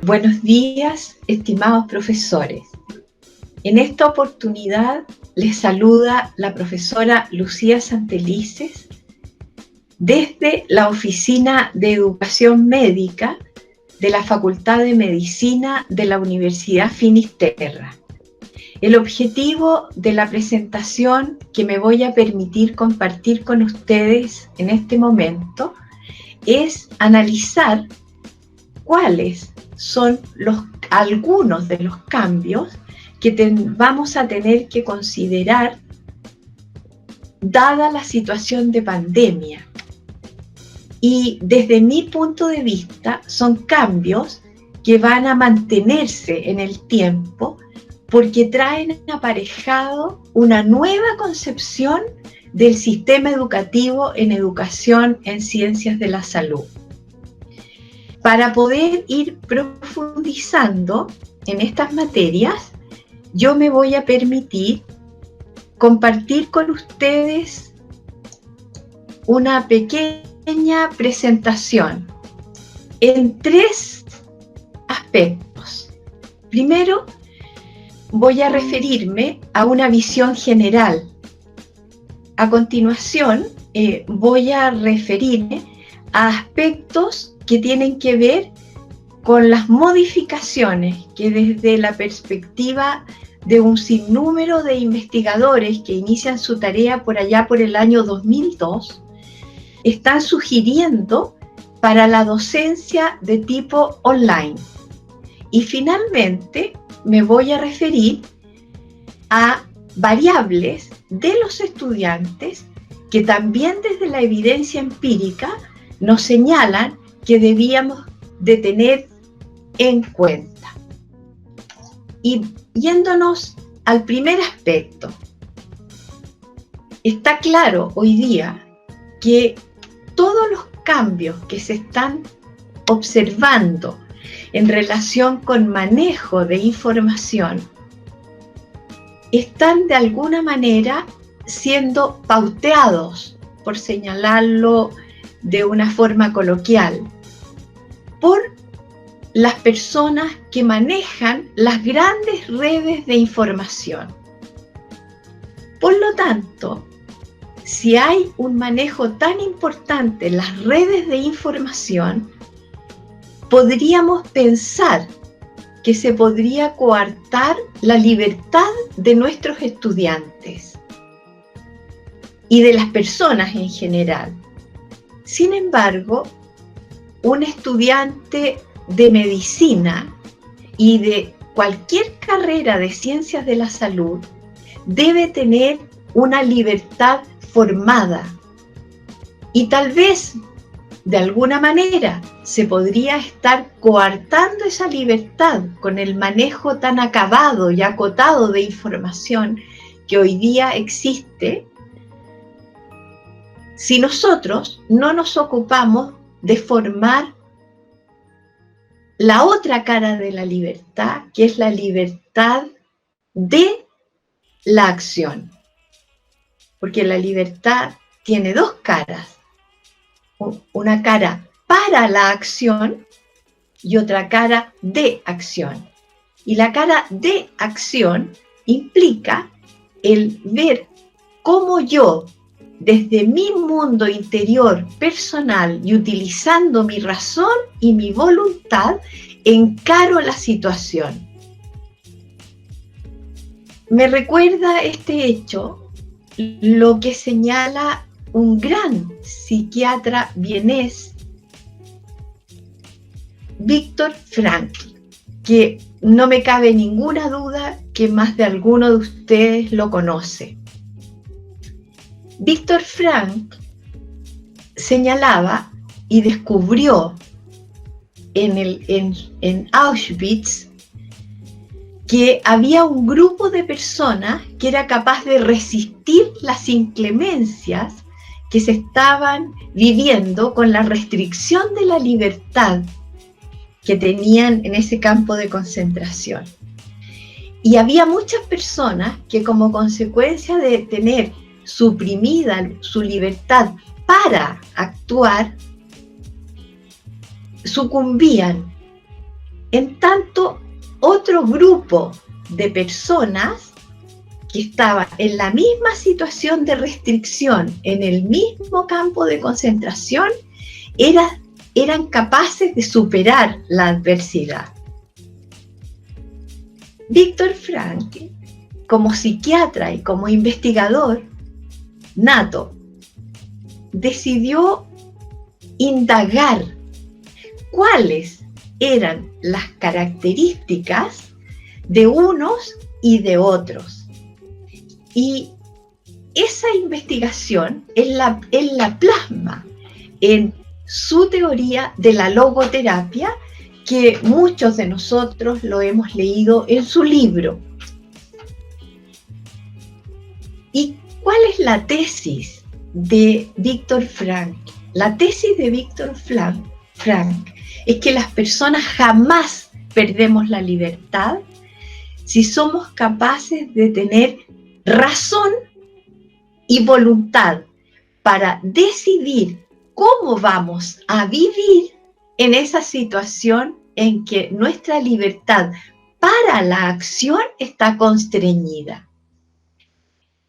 Buenos días, estimados profesores. En esta oportunidad les saluda la profesora Lucía Santelices desde la Oficina de Educación Médica de la Facultad de Medicina de la Universidad Finisterra. El objetivo de la presentación que me voy a permitir compartir con ustedes en este momento es analizar cuáles son algunos de los cambios que vamos a tener que considerar dada la situación de pandemia. Y desde mi punto de vista son cambios que van a mantenerse en el tiempo porque traen aparejado una nueva concepción del sistema educativo en educación en ciencias de la salud. Para poder ir profundizando en estas materias, yo me voy a permitir compartir con ustedes una pequeña presentación en tres aspectos. Primero, voy a referirme a una visión general. A continuación, voy a referirme a aspectos que tienen que ver con las modificaciones que desde la perspectiva de un sinnúmero de investigadores que inician su tarea por allá por el año 2002, están sugiriendo para la docencia de tipo online. Y finalmente me voy a referir a variables de los estudiantes que también desde la evidencia empírica nos señalan que debíamos de tener en cuenta. Y yéndonos al primer aspecto, está claro hoy día que todos los cambios que se están observando en relación con manejo de información están de alguna manera siendo pauteados, por señalarlo de una forma coloquial, por las personas que manejan las grandes redes de información. Por lo tanto, si hay un manejo tan importante en las redes de información, podríamos pensar que se podría coartar la libertad de nuestros estudiantes y de las personas en general. Sin embargo, un estudiante de medicina y de cualquier carrera de ciencias de la salud debe tener una libertad formada y tal vez de alguna manera se podría estar coartando esa libertad con el manejo tan acabado y acotado de información que hoy día existe si nosotros no nos ocupamos de formar la otra cara de la libertad, que es la libertad de la acción. Porque la libertad tiene dos caras. Una cara para la acción y otra cara de acción. Y la cara de acción implica el ver cómo yo, desde mi mundo interior personal y utilizando mi razón y mi voluntad, encaro la situación. Me recuerda este hecho lo que señala un gran psiquiatra vienés, Viktor Frankl, que no me cabe ninguna duda que más de alguno de ustedes lo conoce. Viktor Frankl señalaba y descubrió en Auschwitz que había un grupo de personas que era capaz de resistir las inclemencias que se estaban viviendo con la restricción de la libertad que tenían en ese campo de concentración. Y había muchas personas que como consecuencia de tener suprimida su libertad para actuar, sucumbían En tanto, otro grupo de personas que estaba en la misma situación de restricción, en el mismo campo de concentración, eran capaces de superar la adversidad. Viktor Frankl, como psiquiatra y como investigador nato, decidió indagar cuáles eran las características de unos y de otros. Y esa investigación él la plasma en su teoría de la logoterapia, que muchos de nosotros lo hemos leído en su libro. ¿Y cuál es la tesis de Viktor Frankl? La tesis de Viktor Frankl es que las personas jamás perdemos la libertad si somos capaces de tener razón y voluntad para decidir cómo vamos a vivir en esa situación en que nuestra libertad para la acción está constreñida.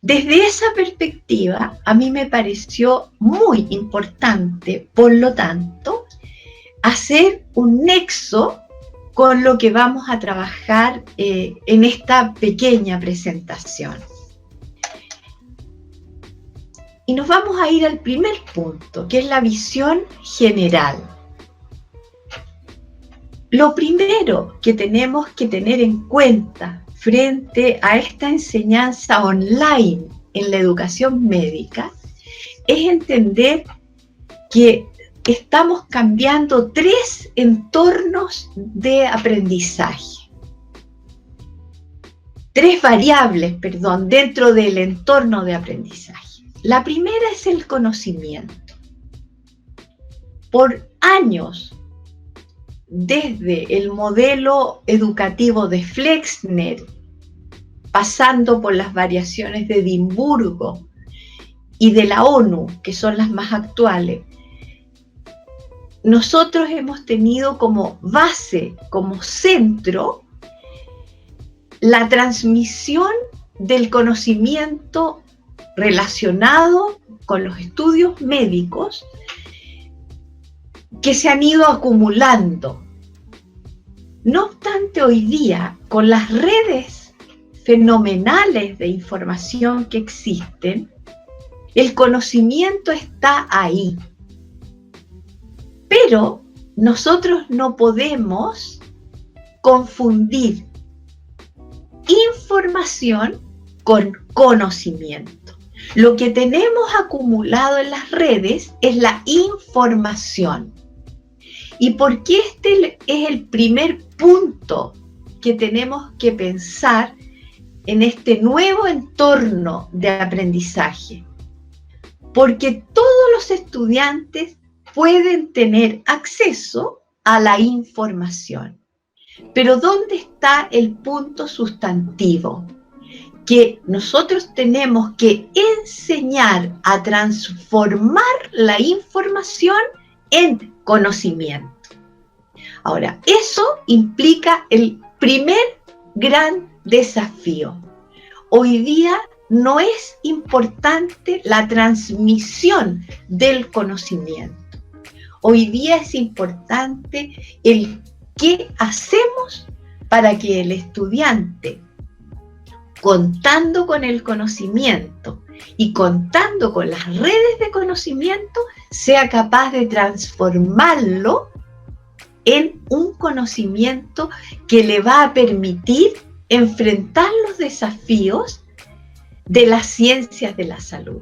Desde esa perspectiva, a mí me pareció muy importante, por lo tanto, hacer un nexo con lo que vamos a trabajar en esta pequeña presentación. Y nos vamos a ir al primer punto, que es la visión general. Lo primero que tenemos que tener en cuenta frente a esta enseñanza online en la educación médica es entender que estamos cambiando 3 entornos de aprendizaje. 3 variables, dentro del entorno de aprendizaje. La primera es el conocimiento. Por años, desde el modelo educativo de Flexner, pasando por las variaciones de Edimburgo y de la ONU, que son las más actuales, nosotros hemos tenido como base, como centro, la transmisión del conocimiento relacionado con los estudios médicos que se han ido acumulando. No obstante, hoy día, con las redes fenomenales de información que existen, el conocimiento está ahí. Pero nosotros no podemos confundir información con conocimiento. Lo que tenemos acumulado en las redes es la información. ¿Y por qué este es el primer punto que tenemos que pensar en este nuevo entorno de aprendizaje? Porque todos los estudiantes pueden tener acceso a la información. Pero ¿dónde está el punto sustantivo? Que nosotros tenemos que enseñar a transformar la información en conocimiento. Ahora, eso implica el primer gran desafío. Hoy día no es importante la transmisión del conocimiento. Hoy día es importante el qué hacemos para que el estudiante, contando con el conocimiento y contando con las redes de conocimiento, sea capaz de transformarlo en un conocimiento que le va a permitir enfrentar los desafíos de las ciencias de la salud.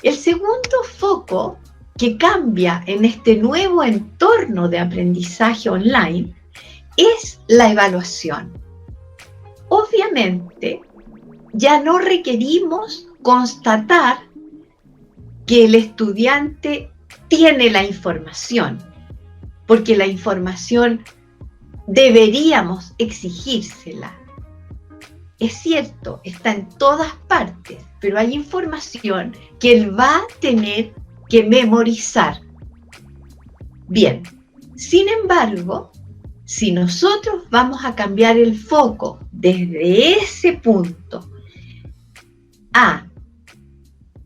El segundo foco que cambia en este nuevo entorno de aprendizaje online es la evaluación. Obviamente, ya no requerimos constatar que el estudiante tiene la información, porque la información deberíamos exigírsela. Es cierto, está en todas partes, pero hay información que él va a tener que memorizar. Bien, sin embargo, Si nosotros vamos a cambiar el foco desde ese punto a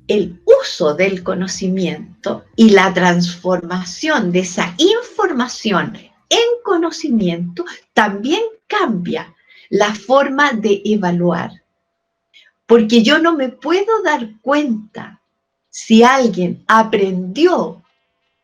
el uso del conocimiento y la transformación de esa información en conocimiento, también cambia la forma de evaluar. Porque yo no me puedo dar cuenta si alguien aprendió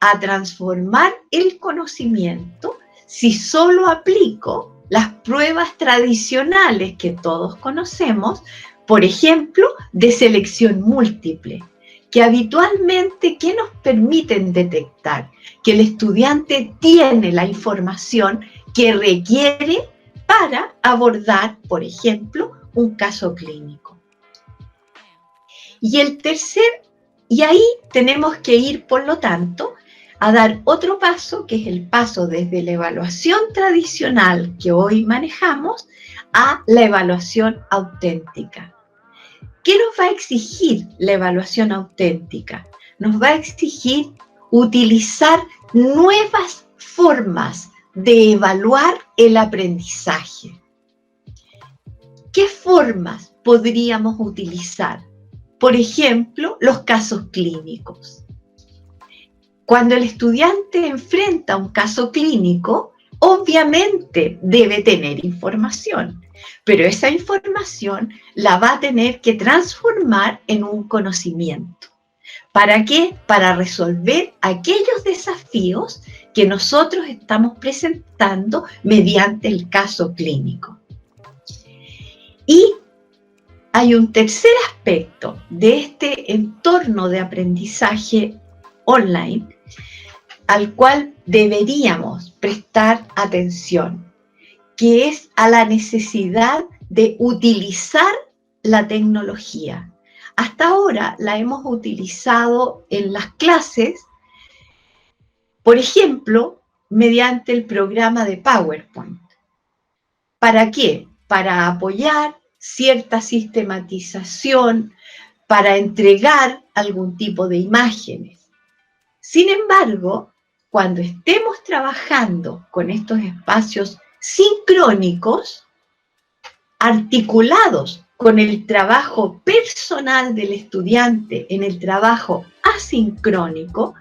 a transformar el conocimiento si solo aplico las pruebas tradicionales que todos conocemos, por ejemplo, de selección múltiple, que habitualmente, ¿qué nos permiten detectar? Que el estudiante tiene la información que requiere para abordar, por ejemplo, un caso clínico. Y ahí tenemos que ir, por lo tanto, a dar otro paso, que es el paso desde la evaluación tradicional que hoy manejamos a la evaluación auténtica. ¿Qué nos va a exigir la evaluación auténtica? Nos va a exigir utilizar nuevas formas de evaluar el aprendizaje. ¿Qué formas podríamos utilizar? Por ejemplo, los casos clínicos. Cuando el estudiante enfrenta un caso clínico, obviamente debe tener información, pero esa información la va a tener que transformar en un conocimiento. ¿Para qué? Para resolver aquellos desafíos que nosotros estamos presentando mediante el caso clínico. Y hay un tercer aspecto de este entorno de aprendizaje online al cual deberíamos prestar atención, que es a la necesidad de utilizar la tecnología. Hasta ahora la hemos utilizado en las clases, por ejemplo, mediante el programa de PowerPoint. ¿Para qué? Para apoyar cierta sistematización, para entregar algún tipo de imágenes. Sin embargo, cuando estemos trabajando con estos espacios sincrónicos, articulados con el trabajo personal del estudiante en el trabajo asincrónico,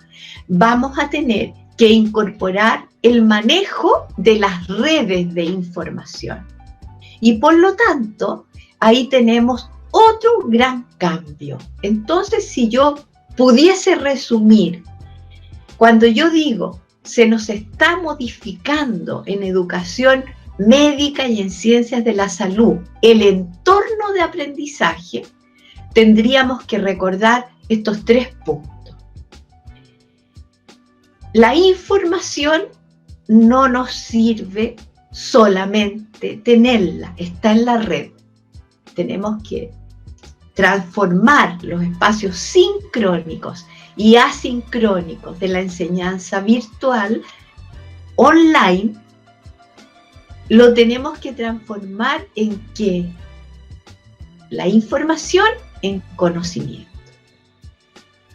vamos a tener que incorporar el manejo de las redes de información. Y por lo tanto, ahí tenemos otro gran cambio. Entonces, si yo pudiese resumir, cuando yo digo se nos está modificando en educación médica y en ciencias de la salud el entorno de aprendizaje, tendríamos que recordar estos 3 puntos. La información no nos sirve solamente tenerla, está en la red. Tenemos que transformar los espacios sincrónicos y asincrónicos de la enseñanza virtual online, lo tenemos que transformar en qué? La información en conocimiento.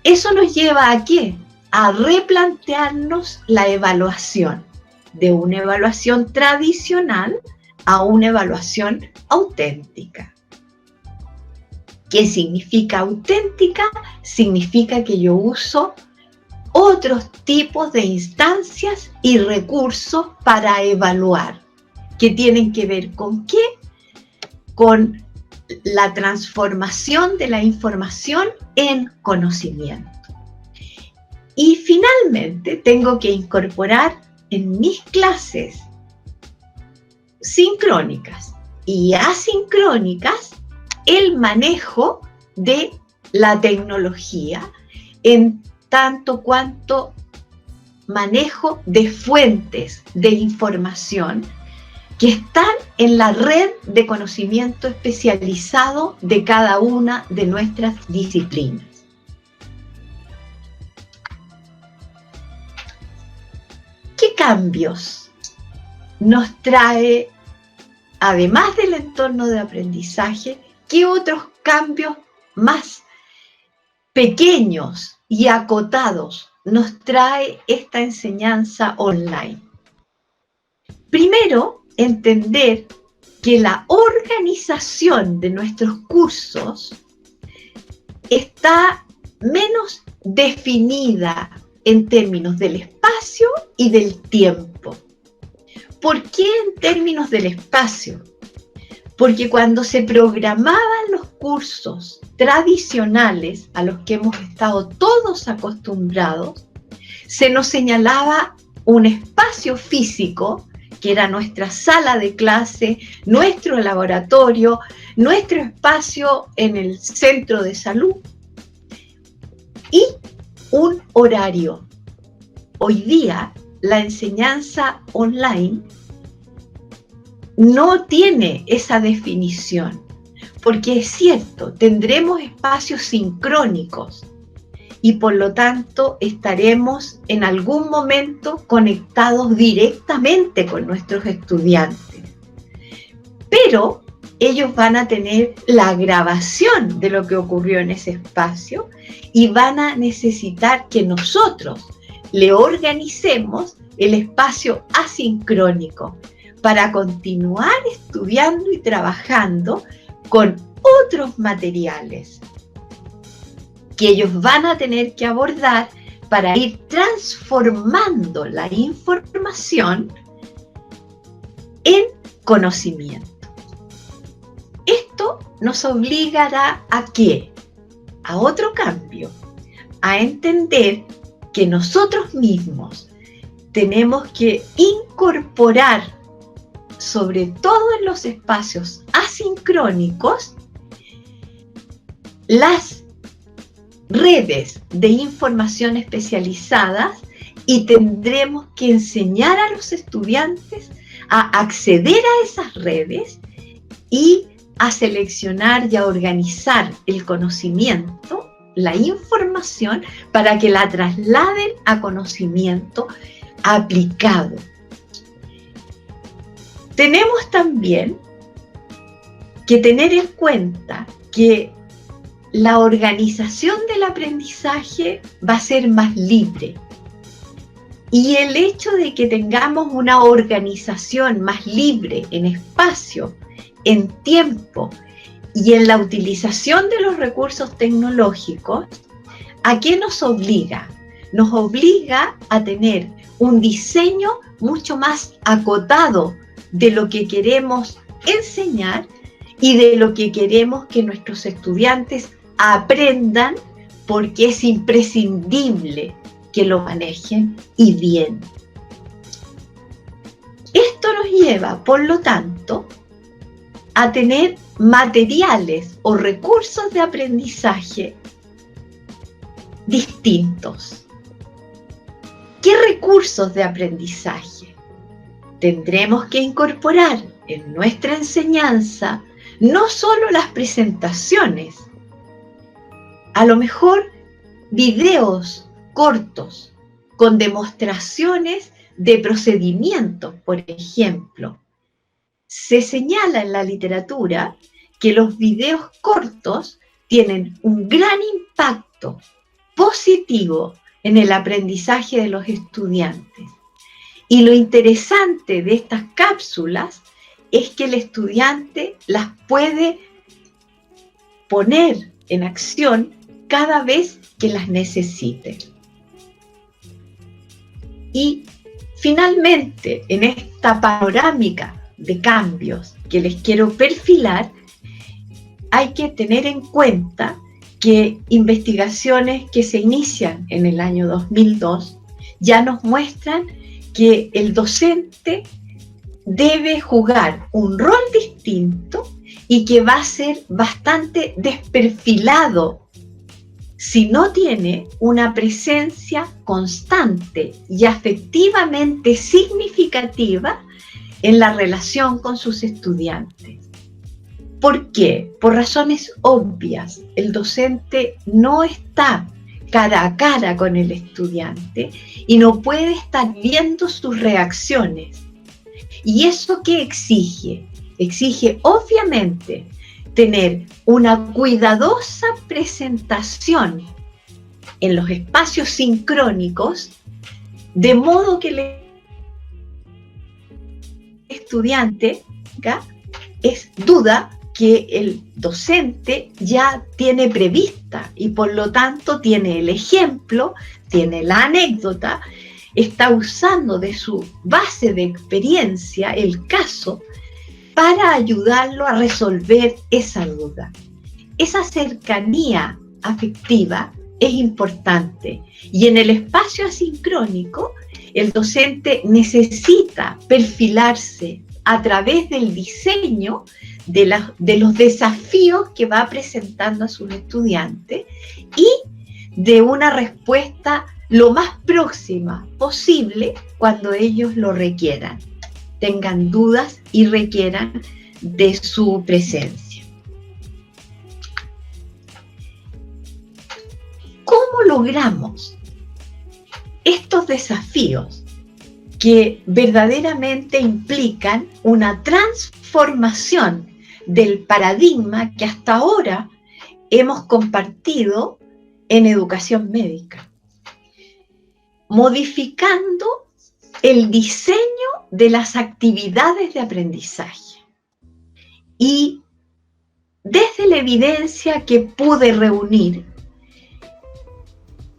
Eso nos lleva a qué? A replantearnos la evaluación, de una evaluación tradicional a una evaluación auténtica. ¿Qué significa auténtica? Significa que yo uso otros tipos de instancias y recursos para evaluar, que tienen que ver con qué? Con la transformación de la información en conocimiento. Y finalmente tengo que incorporar en mis clases sincrónicas y asincrónicas el manejo de la tecnología en tanto cuanto manejo de fuentes de información que están en la red de conocimiento especializado de cada una de nuestras disciplinas. ¿Qué cambios nos trae, además del entorno de aprendizaje, qué otros cambios más pequeños y acotados nos trae esta enseñanza online? Primero, entender que la organización de nuestros cursos está menos definida en términos del espacio y del tiempo. ¿Por qué en términos del espacio? Porque cuando se programaban los cursos tradicionales a los que hemos estado todos acostumbrados, se nos señalaba un espacio físico, que era nuestra sala de clase, nuestro laboratorio, nuestro espacio en el centro de salud y un horario. Hoy día, la enseñanza online no tiene esa definición, porque es cierto, tendremos espacios sincrónicos y por lo tanto estaremos en algún momento conectados directamente con nuestros estudiantes. Pero ellos van a tener la grabación de lo que ocurrió en ese espacio y van a necesitar que nosotros le organicemos el espacio asincrónico para continuar estudiando y trabajando con otros materiales que ellos van a tener que abordar para ir transformando la información en conocimiento. Esto nos obligará ¿a qué? A otro cambio, a entender que nosotros mismos tenemos que incorporar, sobre todo en los espacios asincrónicos, las redes de información especializadas y tendremos que enseñar a los estudiantes a acceder a esas redes y a seleccionar y a organizar el conocimiento, la información, para que la trasladen a conocimiento aplicado. Tenemos también que tener en cuenta que la organización del aprendizaje va a ser más libre. Y el hecho de que tengamos una organización más libre en espacio, en tiempo y en la utilización de los recursos tecnológicos, ¿a qué nos obliga? Nos obliga a tener un diseño mucho más acotado de lo que queremos enseñar y de lo que queremos que nuestros estudiantes aprendan, porque es imprescindible que lo manejen y bien. Esto nos lleva, por lo tanto, a tener materiales o recursos de aprendizaje distintos. ¿Qué recursos de aprendizaje? Tendremos que incorporar en nuestra enseñanza no solo las presentaciones, a lo mejor videos cortos con demostraciones de procedimientos, por ejemplo. Se señala en la literatura que los videos cortos tienen un gran impacto positivo en el aprendizaje de los estudiantes. Y lo interesante de estas cápsulas es que el estudiante las puede poner en acción cada vez que las necesite. Y finalmente, en esta panorámica de cambios que les quiero perfilar, hay que tener en cuenta que investigaciones que se inician en el año 2002 ya nos muestran que el docente debe jugar un rol distinto y que va a ser bastante desperfilado si no tiene una presencia constante y afectivamente significativa en la relación con sus estudiantes. ¿Por qué? Por razones obvias. El docente no está cara a cara con el estudiante y no puede estar viendo sus reacciones. ¿Y eso qué exige? Exige, obviamente, tener una cuidadosa presentación en los espacios sincrónicos, de modo que estudiante, ¿ya?, es duda que el docente ya tiene prevista y por lo tanto tiene el ejemplo, tiene la anécdota, está usando de su base de experiencia el caso para ayudarlo a resolver esa duda. Esa cercanía afectiva es importante y en el espacio asincrónico el docente necesita perfilarse a través del diseño de los desafíos que va presentando a sus estudiantes y de una respuesta lo más próxima posible cuando ellos lo requieran, tengan dudas y requieran de su presencia. ¿Cómo logramos estos desafíos que verdaderamente implican una transformación del paradigma que hasta ahora hemos compartido en educación médica, modificando el diseño de las actividades de aprendizaje? Y desde la evidencia que pude reunir,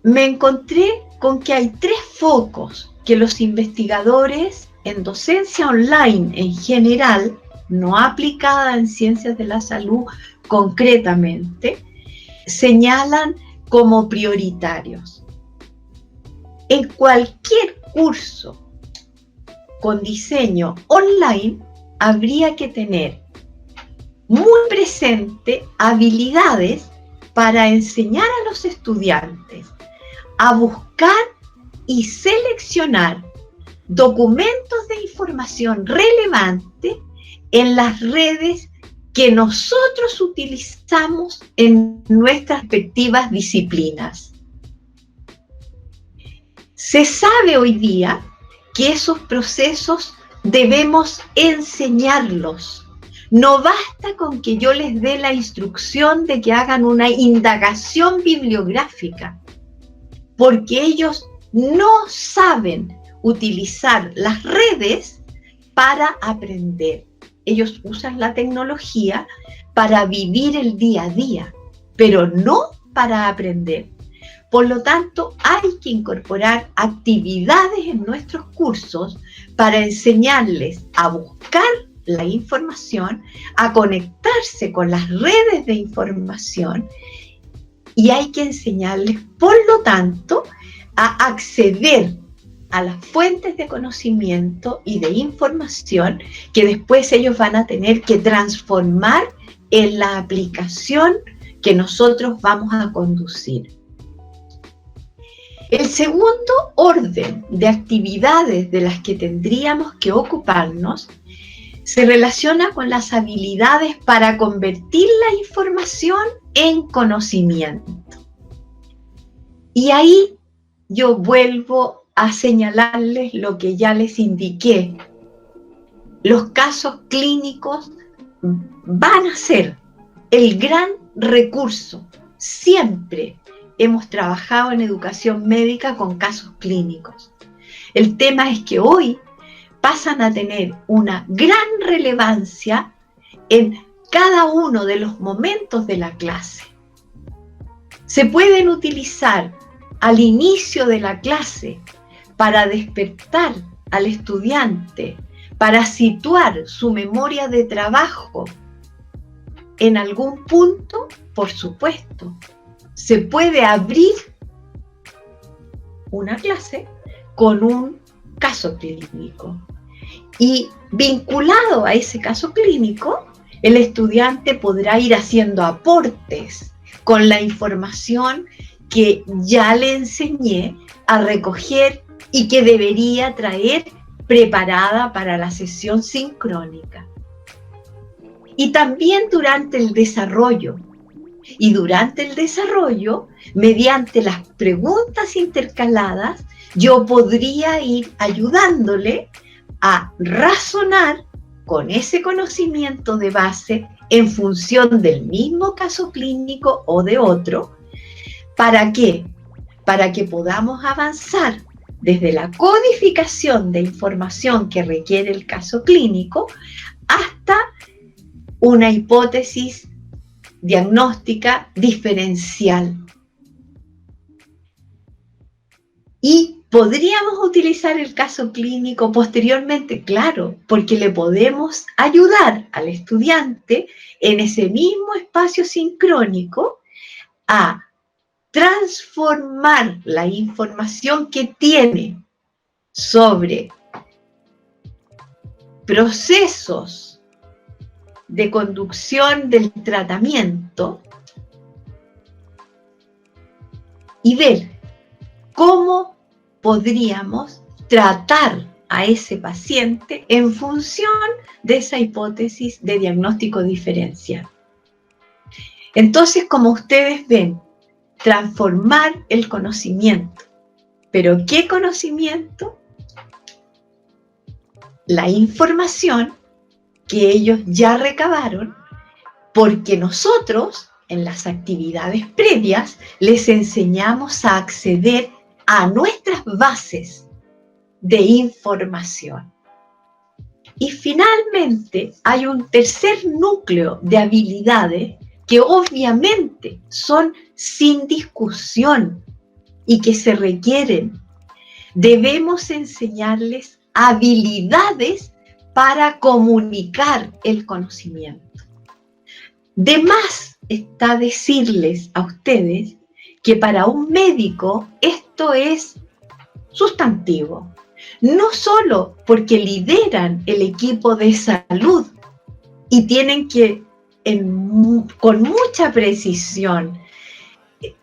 me encontré con que hay 3 focos que los investigadores en docencia online en general, no aplicada en ciencias de la salud concretamente, señalan como prioritarios. En cualquier curso con diseño online habría que tener muy presente habilidades para enseñar a los estudiantes a buscar y seleccionar documentos de información relevante en las redes que nosotros utilizamos en nuestras respectivas disciplinas. Se sabe hoy día que esos procesos debemos enseñarlos. No basta con que yo les dé la instrucción de que hagan una indagación bibliográfica, porque ellos no saben utilizar las redes para aprender. Ellos usan la tecnología para vivir el día a día, pero no para aprender. Por lo tanto, hay que incorporar actividades en nuestros cursos para enseñarles a buscar la información, a conectarse con las redes de información, y hay que enseñarles, por lo tanto, a acceder a las fuentes de conocimiento y de información que después ellos van a tener que transformar en la aplicación que nosotros vamos a conducir. El segundo orden de actividades de las que tendríamos que ocuparnos se relaciona con las habilidades para convertir la información en conocimiento. Y ahí yo vuelvo a señalarles lo que ya les indiqué. Los casos clínicos van a ser el gran recurso. Siempre hemos trabajado en educación médica con casos clínicos. El tema es que hoy pasan a tener una gran relevancia en cada uno de los momentos de la clase. Se pueden utilizar al inicio de la clase para despertar al estudiante, para situar su memoria de trabajo en algún punto, por supuesto. Se puede abrir una clase con un caso clínico y vinculado a ese caso clínico, el estudiante podrá ir haciendo aportes con la información que ya le enseñé a recoger y que debería traer preparada para la sesión sincrónica. Y también durante el desarrollo. Y durante el desarrollo, mediante las preguntas intercaladas, yo podría ir ayudándole a razonar con ese conocimiento de base en función del mismo caso clínico o de otro. ¿Para qué? Para que podamos avanzar desde la codificación de información que requiere el caso clínico hasta una hipótesis diagnóstica diferencial. Y podríamos utilizar el caso clínico posteriormente, claro, porque le podemos ayudar al estudiante en ese mismo espacio sincrónico a transformar la información que tiene sobre procesos de conducción del tratamiento y ver cómo podríamos tratar a ese paciente en función de esa hipótesis de diagnóstico diferencial. Entonces, como ustedes ven, transformar el conocimiento. ¿Pero qué conocimiento? La información que ellos ya recabaron, porque nosotros, en las actividades previas, les enseñamos a acceder a nuestras bases de información. Y finalmente hay un tercer núcleo de habilidades que obviamente son sin discusión y que se requieren. Debemos enseñarles habilidades para comunicar el conocimiento. De más está decirles a ustedes que para un médico esto es sustantivo. No solo porque lideran el equipo de salud y tienen que con mucha precisión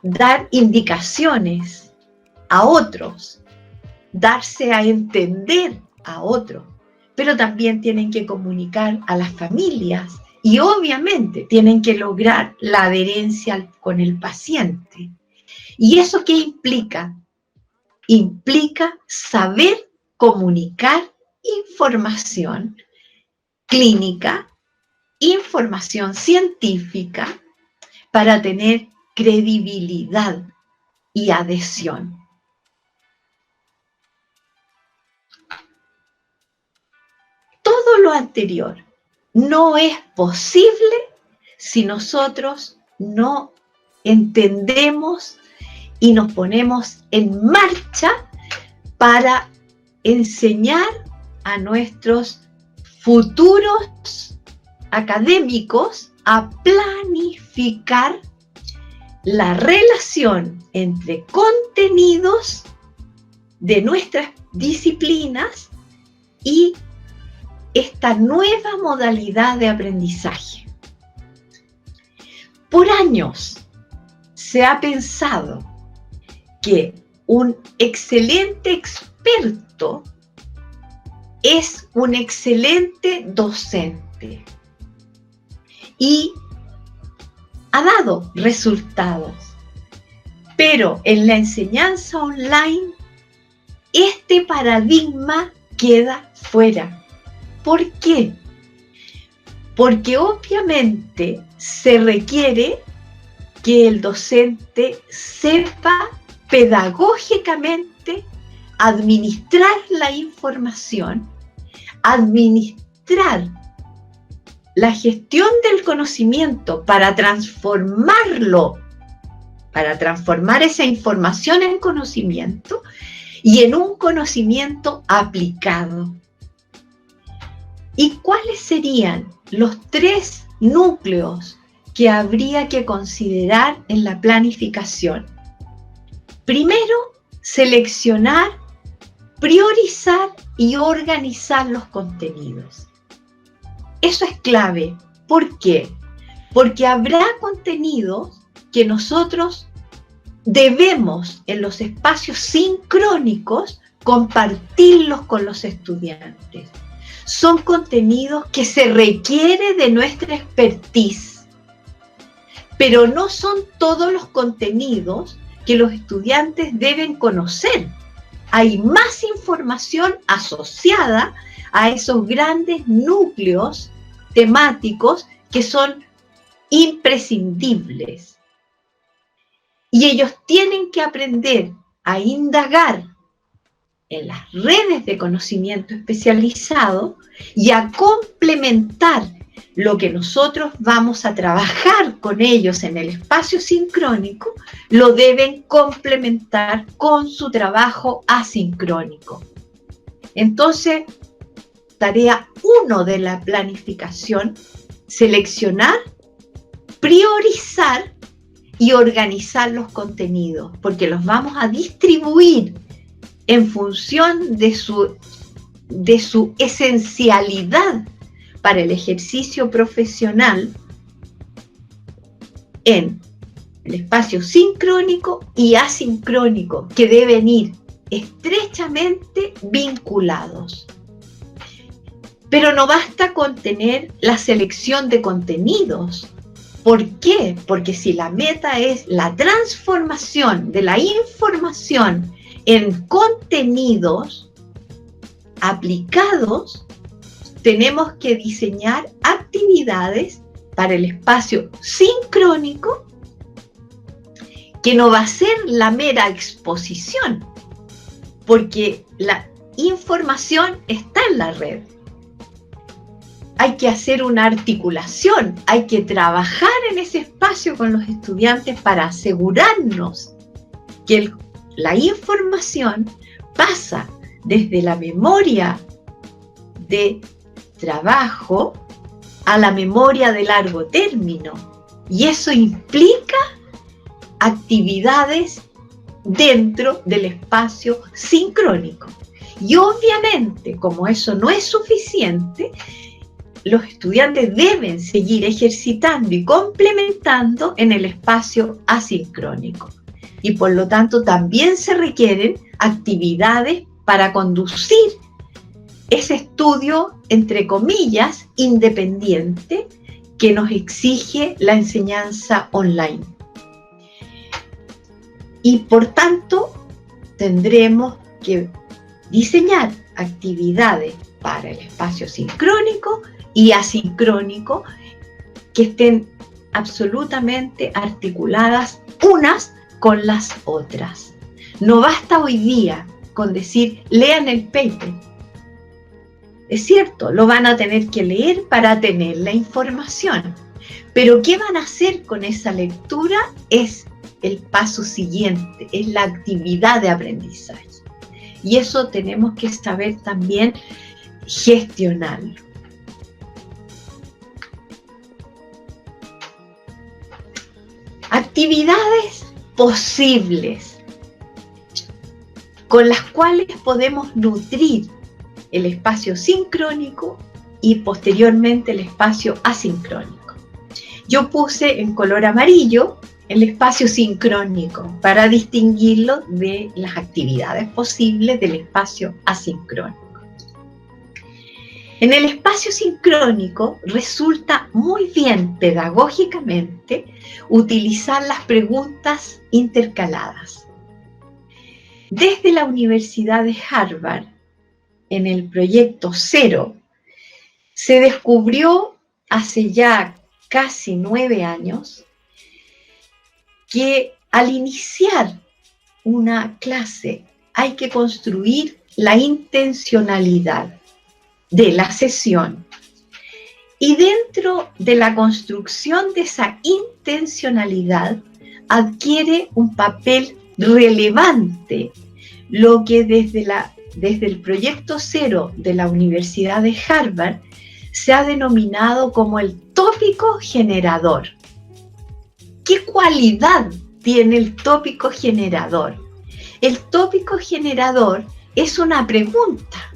dar indicaciones a otros, darse a entender a otros, pero también tienen que comunicar a las familias y obviamente tienen que lograr la adherencia con el paciente. ¿Y eso qué implica? Implica saber comunicar información clínica, información científica, para tener credibilidad y adhesión. Todo lo anterior no es posible si nosotros no entendemos y nos ponemos en marcha para enseñar a nuestros futuros académicos a planificar la relación entre contenidos de nuestras disciplinas y esta nueva modalidad de aprendizaje. Por años se ha pensado que un excelente experto es un excelente docente y ha dado resultados. Pero en la enseñanza online, este paradigma queda fuera. ¿Por qué? Porque obviamente se requiere que el docente sepa pedagógicamente administrar la información, administrar la gestión del conocimiento para transformarlo, para transformar esa información en conocimiento y en un conocimiento aplicado. ¿Y cuáles serían los 3 núcleos que habría que considerar en la planificación? Primero, seleccionar, priorizar y organizar los contenidos. Eso es clave. ¿Por qué? Porque habrá contenidos que nosotros debemos en los espacios sincrónicos compartirlos con los estudiantes. Son contenidos que se requiere de nuestra expertise, pero no son todos los contenidos que los estudiantes deben conocer. Hay más información asociada a esos grandes núcleos temáticos que son imprescindibles. Y ellos tienen que aprender a indagar en las redes de conocimiento especializado y a complementar lo que nosotros vamos a trabajar con ellos en el espacio sincrónico, lo deben complementar con su trabajo asincrónico. Entonces, tarea 1 de la planificación, seleccionar, priorizar y organizar los contenidos, porque los vamos a distribuir en función de su esencialidad para el ejercicio profesional en el espacio sincrónico y asincrónico, que deben ir estrechamente vinculados. Pero no basta con tener la selección de contenidos. ¿Por qué? Porque si la meta es la transformación de la información en contenidos aplicados, tenemos que diseñar actividades para el espacio sincrónico, que no va a ser la mera exposición, porque la información está en la red. Hay que hacer una articulación, hay que trabajar en ese espacio con los estudiantes para asegurarnos que la información pasa desde la memoria de trabajo a la memoria de largo término. Y eso implica actividades dentro del espacio sincrónico. Y obviamente, como eso no es suficiente, los estudiantes deben seguir ejercitando y complementando en el espacio asincrónico. Y por lo tanto también se requieren actividades para conducir ese estudio, entre comillas, independiente que nos exige la enseñanza online. Y por tanto, tendremos que diseñar actividades para el espacio sincrónico y asincrónico que estén absolutamente articuladas unas con las otras. No basta hoy día con decir, lean el paper. Es cierto, lo van a tener que leer para tener la información, pero ¿qué van a hacer con esa lectura? Es el paso siguiente, es la actividad de aprendizaje. Y eso tenemos que saber también gestionarlo. Actividades posibles con las cuales podemos nutrir el espacio sincrónico y posteriormente el espacio asincrónico. Yo puse en color amarillo el espacio sincrónico para distinguirlo de las actividades posibles del espacio asincrónico. En el espacio sincrónico resulta muy bien pedagógicamente utilizar las preguntas intercaladas. Desde la Universidad de Harvard, en el proyecto Cero, se descubrió hace ya casi 9 años que al iniciar una clase hay que construir la intencionalidad de la sesión. Y dentro de la construcción de esa intencionalidad adquiere un papel relevante lo que desde el proyecto Cero de la Universidad de Harvard se ha denominado como el tópico generador. ¿Qué cualidad tiene el tópico generador? El tópico generador es una pregunta,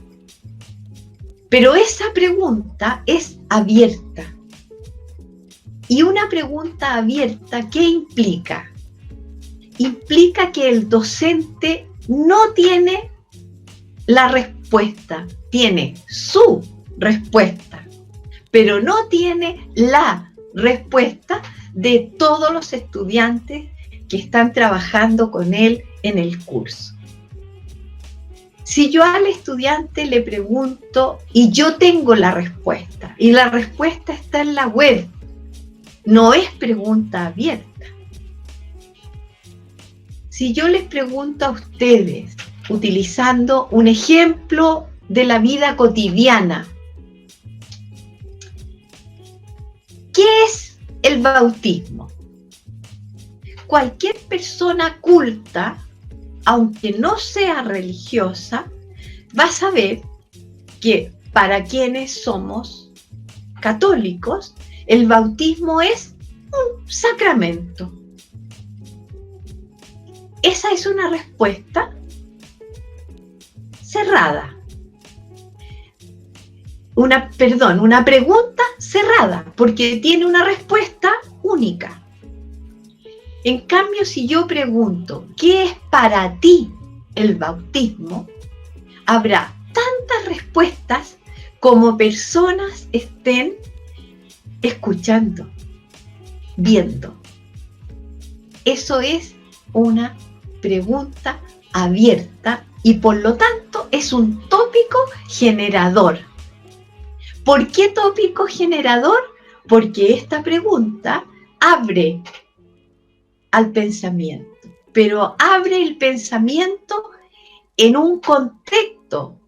pero esa pregunta es abierta. Y una pregunta abierta, ¿qué implica? Implica que el docente no tiene la respuesta, tiene su respuesta, pero no tiene la respuesta de todos los estudiantes que están trabajando con él en el curso. Si yo al estudiante le pregunto y yo tengo la respuesta, y la respuesta está en la web, no es pregunta abierta. Si yo les pregunto a ustedes, utilizando un ejemplo de la vida cotidiana. ¿Qué es el bautismo? Cualquier persona culta, aunque no sea religiosa, va a saber que para quienes somos católicos, el bautismo es un sacramento. Esa es una respuesta cerrada. Una pregunta cerrada, porque tiene una respuesta única. En cambio, si yo pregunto, ¿qué es para ti el bautismo? Habrá tantas respuestas como personas estén escuchando, viendo. Eso es una pregunta abierta y por lo tanto es un tópico generador. ¿Por qué tópico generador? Porque esta pregunta abre al pensamiento, pero abre el pensamiento en un contexto,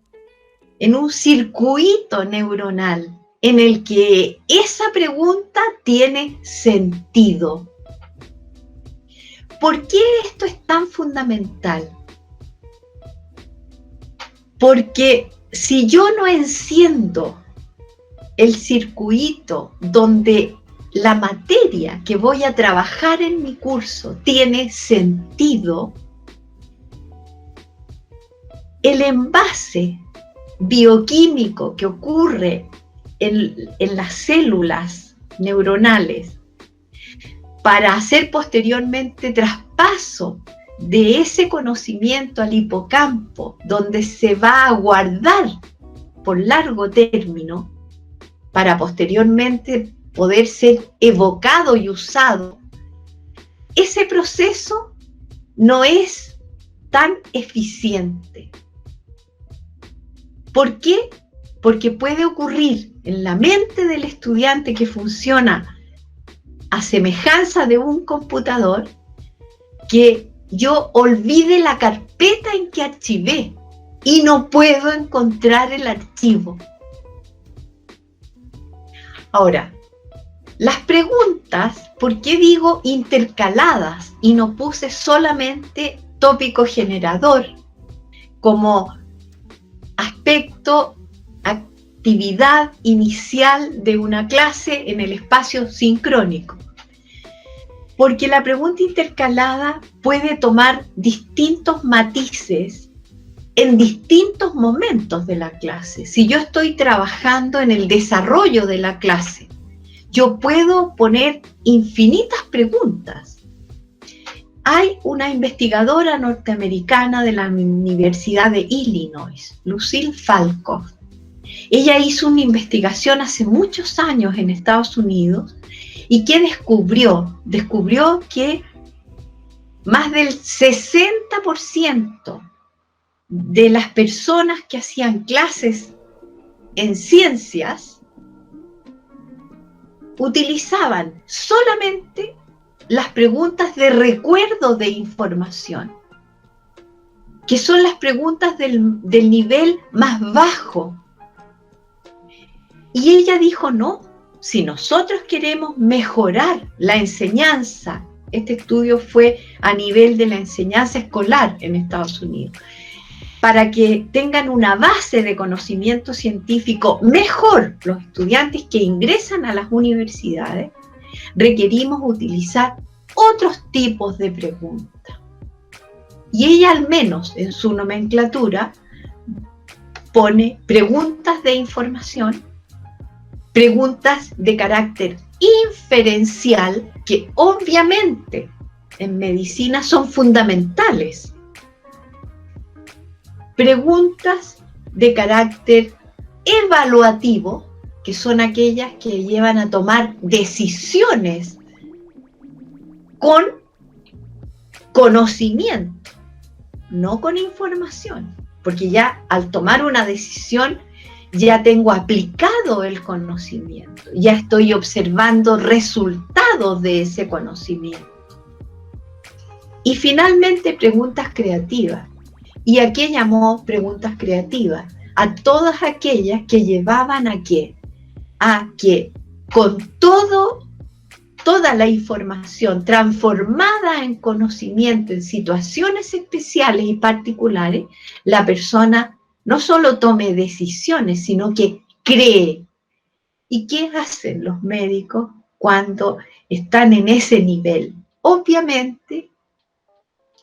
en un circuito neuronal en el que esa pregunta tiene sentido. ¿Por qué esto es tan fundamental? Porque si yo no enciendo el circuito donde la materia que voy a trabajar en mi curso tiene sentido, el envase bioquímico que ocurre en las células neuronales para hacer posteriormente traspaso de ese conocimiento al hipocampo, donde se va a guardar por largo término para posteriormente poder ser evocado y usado, ese proceso no es tan eficiente. ¿Por qué? Porque puede ocurrir en la mente del estudiante que funciona a semejanza de un computador que yo olvide la carpeta en que archivé y no puedo encontrar el archivo. Ahora, las preguntas, ¿por qué digo intercaladas y no puse solamente tópico generador como aspecto, actividad inicial de una clase en el espacio sincrónico? Porque la pregunta intercalada puede tomar distintos matices en distintos momentos de la clase. Si yo estoy trabajando en el desarrollo de la clase, yo puedo poner infinitas preguntas. Hay una investigadora norteamericana de la Universidad de Illinois, Lucille Falcoff. Ella hizo una investigación hace muchos años en Estados Unidos y ¿qué descubrió? Descubrió que más del 60% de las personas que hacían clases en ciencias utilizaban solamente las preguntas de recuerdo de información, que son las preguntas del nivel más bajo. Y ella dijo, no, si nosotros queremos mejorar la enseñanza, este estudio fue a nivel de la enseñanza escolar en Estados Unidos, para que tengan una base de conocimiento científico mejor los estudiantes que ingresan a las universidades, requerimos utilizar otros tipos de preguntas. Y ella al menos en su nomenclatura pone preguntas de información, preguntas de carácter inferencial, que obviamente en medicina son fundamentales, preguntas de carácter evaluativo, que son aquellas que llevan a tomar decisiones con conocimiento, no con información, porque ya al tomar una decisión ya tengo aplicado el conocimiento, ya estoy observando resultados de ese conocimiento. Y finalmente preguntas creativas. ¿Y a qué llamó preguntas creativas? A todas aquellas que llevaban a qué? A que con toda la información transformada en conocimiento en situaciones especiales y particulares, la persona no solo tome decisiones, sino que cree. ¿Y qué hacen los médicos cuando están en ese nivel? Obviamente,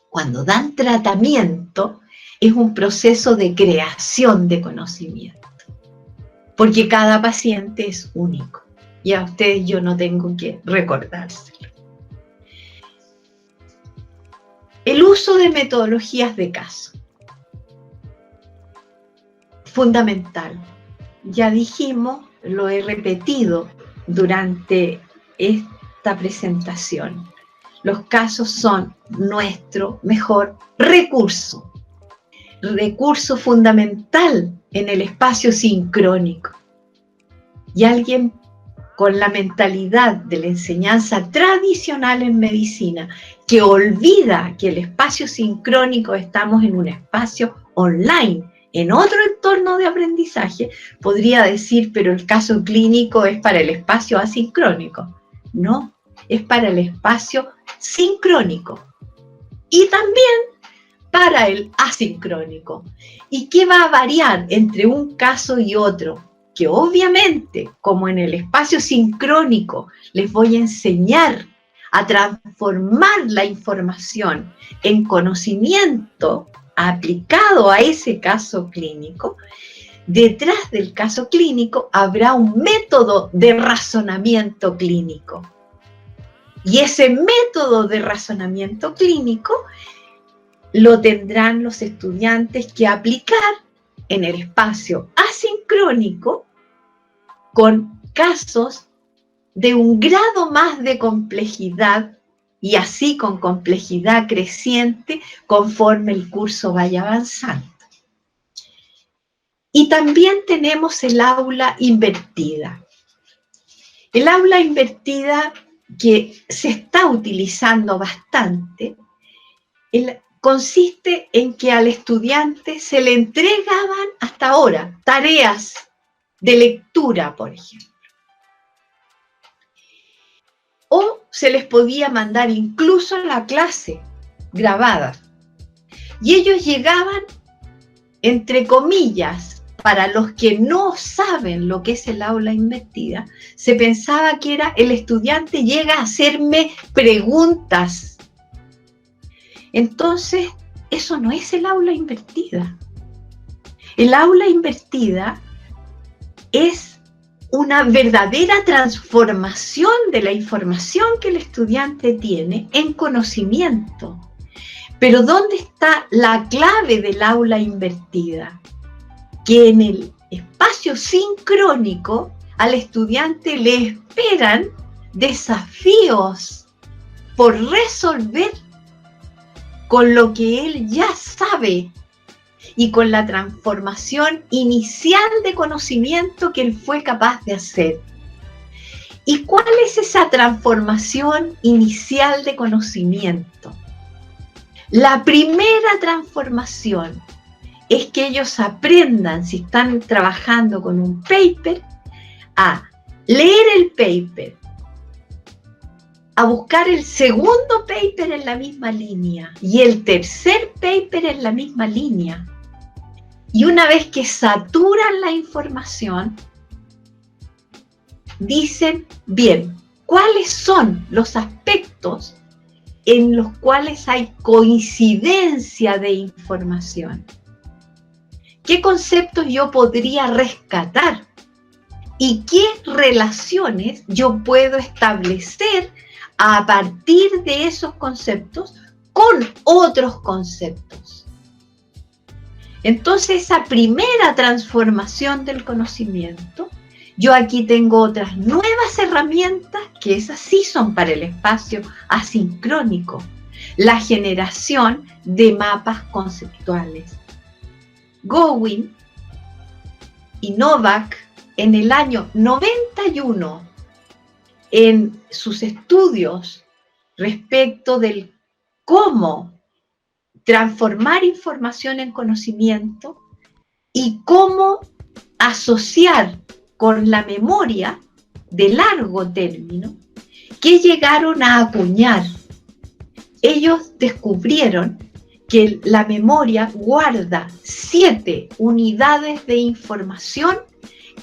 cuando dan tratamiento, es un proceso de creación de conocimiento, porque cada paciente es único. Y a ustedes yo no tengo que recordárselo. El uso de metodologías de caso. Fundamental. Ya dijimos, lo he repetido durante esta presentación. Los casos son nuestro mejor recurso. Recurso fundamental en el espacio sincrónico. Y alguien con la mentalidad de la enseñanza tradicional en medicina, que olvida que el espacio sincrónico estamos en un espacio online, en otro entorno de aprendizaje, podría decir, pero el caso clínico es para el espacio asincrónico. No, es para el espacio sincrónico. Y también para el asincrónico. ¿Y qué va a variar entre un caso y otro? Que obviamente, como en el espacio sincrónico, les voy a enseñar a transformar la información en conocimiento aplicado a ese caso clínico, detrás del caso clínico habrá un método de razonamiento clínico. Y ese método de razonamiento clínico lo tendrán los estudiantes que aplicar en el espacio asincrónico con casos de un grado más de complejidad y así con complejidad creciente conforme el curso vaya avanzando. Y también tenemos el aula invertida. El aula invertida que se está utilizando bastante, consiste en que al estudiante se le entregaban hasta ahora tareas de lectura, por ejemplo. O se les podía mandar incluso la clase grabada. Y ellos llegaban, entre comillas, para los que no saben lo que es el aula invertida, se pensaba que era el estudiante llega a hacerme preguntas. Entonces, eso no es el aula invertida. El aula invertida es una verdadera transformación de la información que el estudiante tiene en conocimiento. Pero ¿dónde está la clave del aula invertida? Que en el espacio sincrónico al estudiante le esperan desafíos por resolver con lo que él ya sabe y con la transformación inicial de conocimiento que él fue capaz de hacer. ¿Y cuál es esa transformación inicial de conocimiento? La primera transformación es que ellos aprendan, si están trabajando con un paper, a leer el paper, a buscar el segundo paper en la misma línea y el tercer paper en la misma línea. Y una vez que saturan la información, dicen, bien, ¿cuáles son los aspectos en los cuales hay coincidencia de información? ¿Qué conceptos yo podría rescatar? ¿Y qué relaciones yo puedo establecer a partir de esos conceptos con otros conceptos? Entonces, esa primera transformación del conocimiento, yo aquí tengo otras nuevas herramientas que esas sí son para el espacio asincrónico. La generación de mapas conceptuales. Gowin y Novak en el año 91, en sus estudios respecto del cómo transformar información en conocimiento y cómo asociar con la memoria de largo término que llegaron a acuñar. Ellos descubrieron que la memoria guarda 7 unidades de información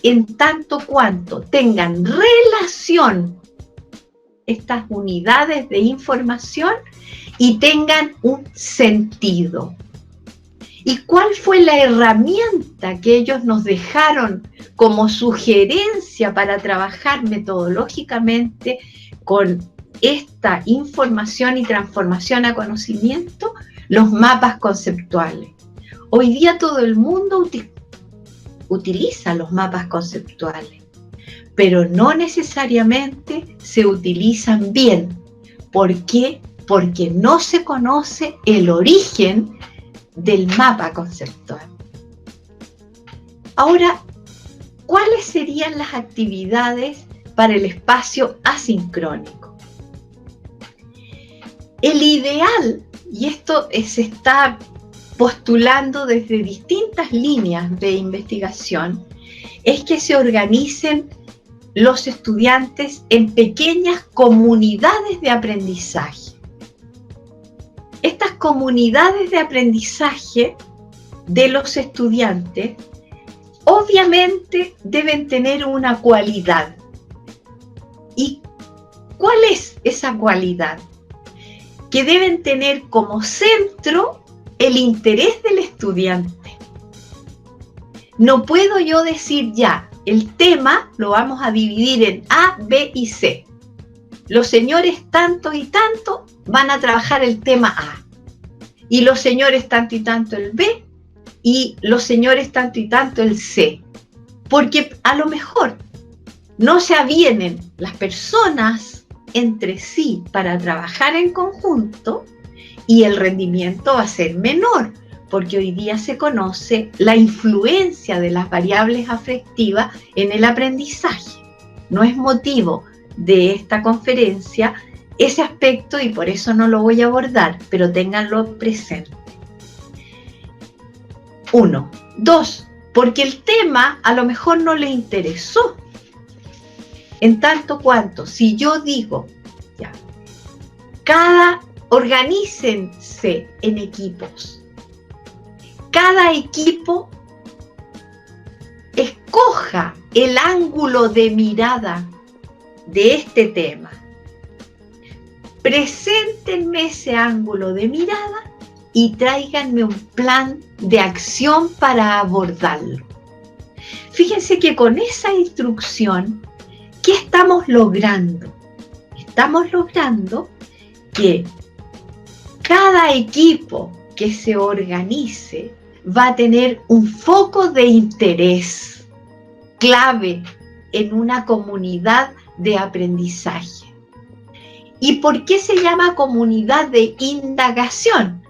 en tanto cuanto tengan relación estas unidades de información y tengan un sentido. ¿Y cuál fue la herramienta que ellos nos dejaron como sugerencia para trabajar metodológicamente con esta información y transformación a conocimiento? Los mapas conceptuales. Hoy día todo el mundo utiliza los mapas conceptuales, pero no necesariamente se utilizan bien. ¿Por qué? Porque no se conoce el origen del mapa conceptual. Ahora, ¿cuáles serían las actividades para el espacio asincrónico? El ideal, y esto se está postulando desde distintas líneas de investigación, es que se organicen los estudiantes en pequeñas comunidades de aprendizaje. Estas comunidades de aprendizaje de los estudiantes obviamente deben tener una cualidad. ¿Y cuál es esa cualidad? Que deben tener como centro el interés del estudiante. No puedo yo decir ya, el tema lo vamos a dividir en A, B y C. Los señores tanto y tanto van a trabajar el tema A. Y los señores tanto y tanto el B. Y los señores tanto y tanto el C. Porque a lo mejor no se avienen las personas entre sí para trabajar en conjunto y el rendimiento va a ser menor, porque hoy día se conoce la influencia de las variables afectivas en el aprendizaje. No es motivo de esta conferencia ese aspecto y por eso no lo voy a abordar, pero ténganlo presente. 1. 2. Porque el tema a lo mejor no le interesó. En tanto cuanto, si yo digo, ya, organícense en equipos. Cada equipo escoja el ángulo de mirada de este tema. Preséntenme ese ángulo de mirada y tráiganme un plan de acción para abordarlo. Fíjense que con esa instrucción, ¿qué estamos logrando? Estamos logrando que cada equipo que se organice va a tener un foco de interés clave en una comunidad de aprendizaje. ¿Y por qué se llama comunidad de indagación?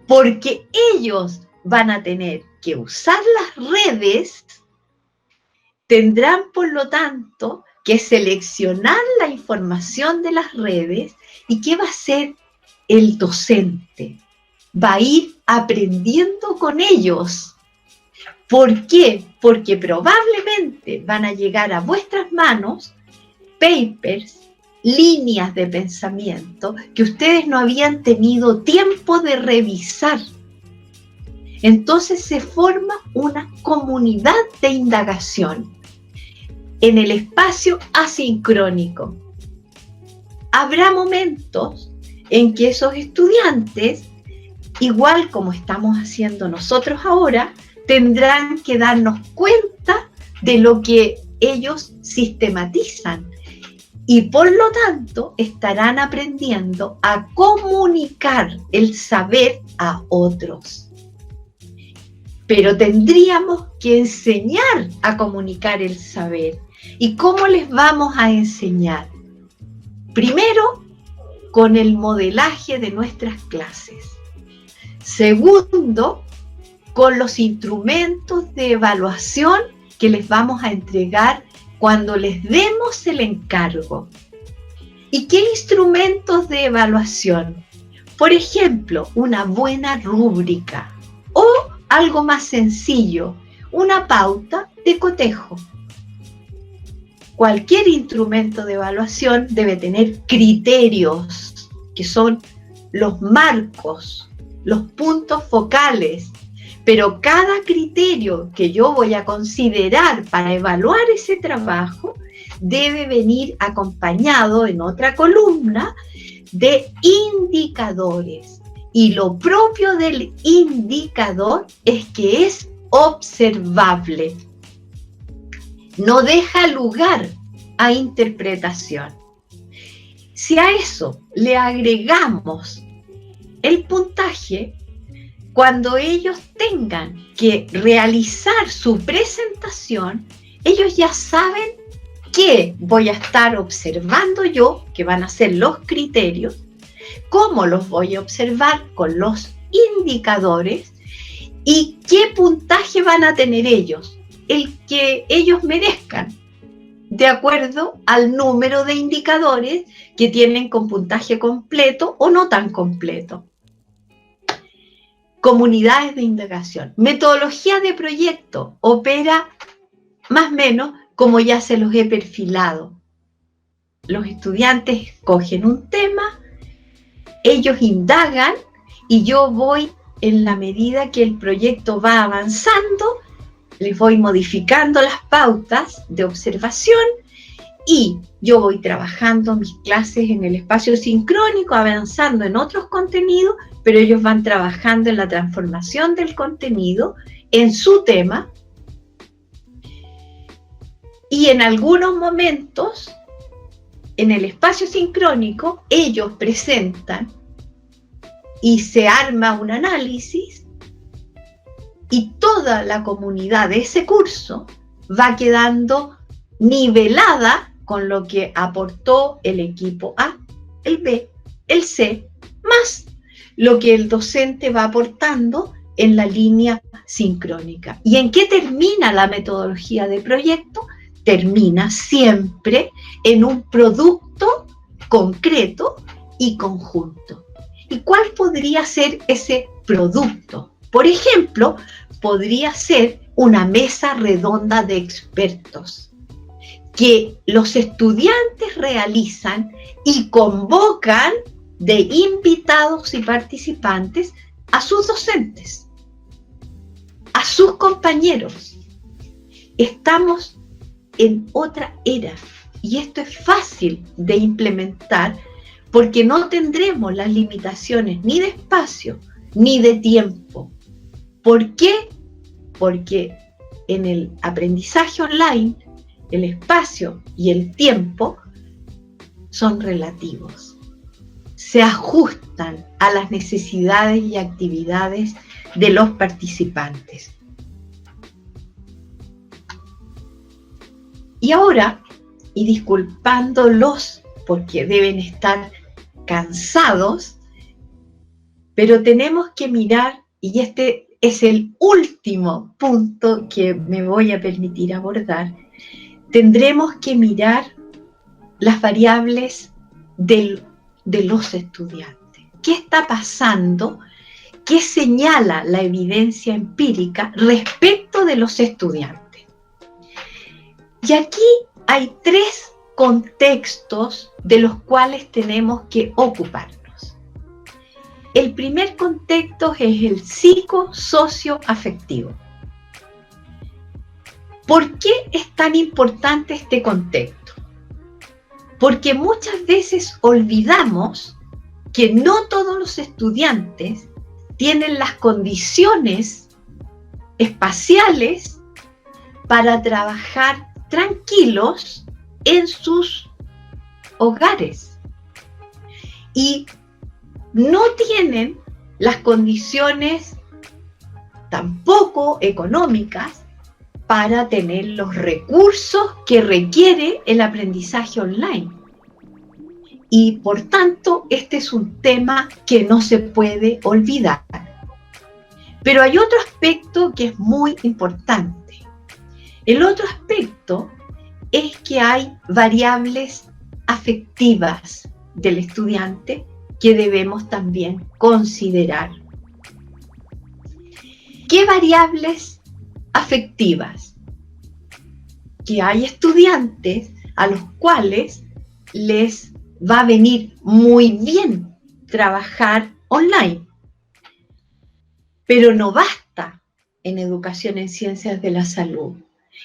Porque ellos van a tener que usar las redes, tendrán por lo tanto que seleccionar la información de las redes. ¿Y qué va a hacer el docente? Va a ir aprendiendo con ellos. ¿Por qué? Porque probablemente van a llegar a vuestras manos papers, líneas de pensamiento que ustedes no habían tenido tiempo de revisar. Entonces se forma una comunidad de indagación en el espacio asincrónico. Habrá momentos en que esos estudiantes, igual como estamos haciendo nosotros ahora, tendrán que darnos cuenta de lo que ellos sistematizan y por lo tanto estarán aprendiendo a comunicar el saber a otros. Pero tendríamos que enseñar a comunicar el saber. ¿Y cómo les vamos a enseñar? Primero, con el modelaje de nuestras clases. Segundo, con los instrumentos de evaluación que les vamos a entregar cuando les demos el encargo. ¿Y qué instrumentos de evaluación? Por ejemplo, una buena rúbrica o algo más sencillo, una pauta de cotejo. Cualquier instrumento de evaluación debe tener criterios, que son los marcos, los puntos focales, pero cada criterio que yo voy a considerar para evaluar ese trabajo debe venir acompañado en otra columna de indicadores. Y lo propio del indicador es que es observable. No deja lugar a interpretación. Si a eso le agregamos el puntaje, cuando ellos tengan que realizar su presentación, ellos ya saben qué voy a estar observando yo, que van a ser los criterios, cómo los voy a observar con los indicadores y qué puntaje van a tener ellos, el que ellos merezcan, de acuerdo al número de indicadores que tienen con puntaje completo o no tan completo. Comunidades de indagación. Metodología de proyecto opera más o menos como ya se los he perfilado. Los estudiantes escogen un tema, ellos indagan y yo voy, en la medida que el proyecto va avanzando, les voy modificando las pautas de observación y yo voy trabajando mis clases en el espacio sincrónico, avanzando en otros contenidos, pero ellos van trabajando en la transformación del contenido en su tema. Y en algunos momentos, en el espacio sincrónico, ellos presentan y se arma un análisis y toda la comunidad de ese curso va quedando nivelada con lo que aportó el equipo A, el B, el C, más lo que el docente va aportando en la línea sincrónica. ¿Y en qué termina la metodología de proyecto? Termina siempre en un producto concreto y conjunto. ¿Y cuál podría ser ese producto? Por ejemplo, podría ser una mesa redonda de expertos que los estudiantes realizan y convocan de invitados y participantes a sus docentes, a sus compañeros. Estamos en otra era y esto es fácil de implementar porque no tendremos las limitaciones ni de espacio ni de tiempo. ¿Por qué? Porque en el aprendizaje online el espacio y el tiempo son relativos. Se ajustan a las necesidades y actividades de los participantes. Y ahora, y disculpándolos porque deben estar cansados, pero tenemos que mirar, y este es el último punto que me voy a permitir abordar, tendremos que mirar las variables de los estudiantes. ¿Qué está pasando? ¿Qué señala la evidencia empírica respecto de los estudiantes? Y aquí hay tres contextos de los cuales tenemos que ocuparnos. El primer contexto es el psicosocioafectivo. ¿Por qué es tan importante este contexto? Porque muchas veces olvidamos que no todos los estudiantes tienen las condiciones espaciales para trabajar tranquilos en sus hogares y no tienen las condiciones tampoco económicas para tener los recursos que requiere el aprendizaje online. Y por tanto, este es un tema que no se puede olvidar. Pero hay otro aspecto que es muy importante. El otro aspecto es que hay variables afectivas del estudiante que debemos también considerar. ¿Qué variables afectivas? Que hay estudiantes a los cuales les va a venir muy bien trabajar online, pero no basta en educación en ciencias de la salud.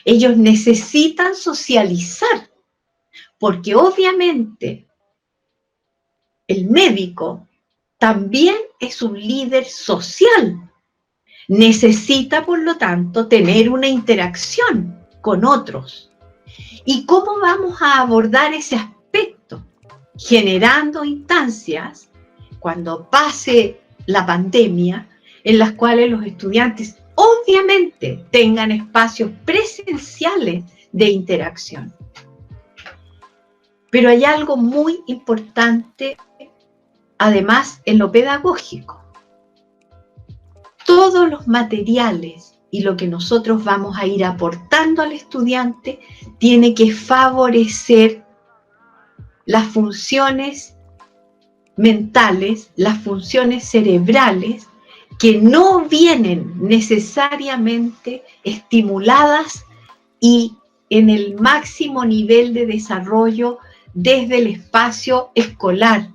Ellos necesitan socializar, porque obviamente el médico también es un líder social. Necesita, por lo tanto, tener una interacción con otros. ¿Y cómo vamos a abordar ese aspecto? Generando instancias, cuando pase la pandemia, en las cuales los estudiantes obviamente tengan espacios presenciales de interacción. Pero hay algo muy importante, además, en lo pedagógico. Todos los materiales y lo que nosotros vamos a ir aportando al estudiante tiene que favorecer las funciones mentales, las funciones cerebrales, que no vienen necesariamente estimuladas y en el máximo nivel de desarrollo desde el espacio escolar.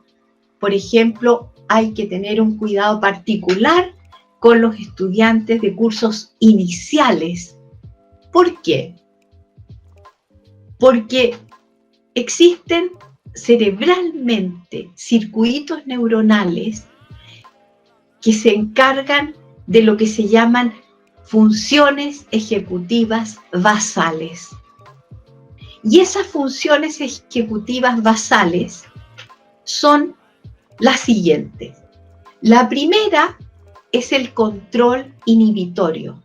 Por ejemplo, hay que tener un cuidado particular con los estudiantes de cursos iniciales. ¿Por qué? Porque existen cerebralmente circuitos neuronales que se encargan de lo que se llaman funciones ejecutivas basales. Y esas funciones ejecutivas basales son las siguientes. La primera es el control inhibitorio.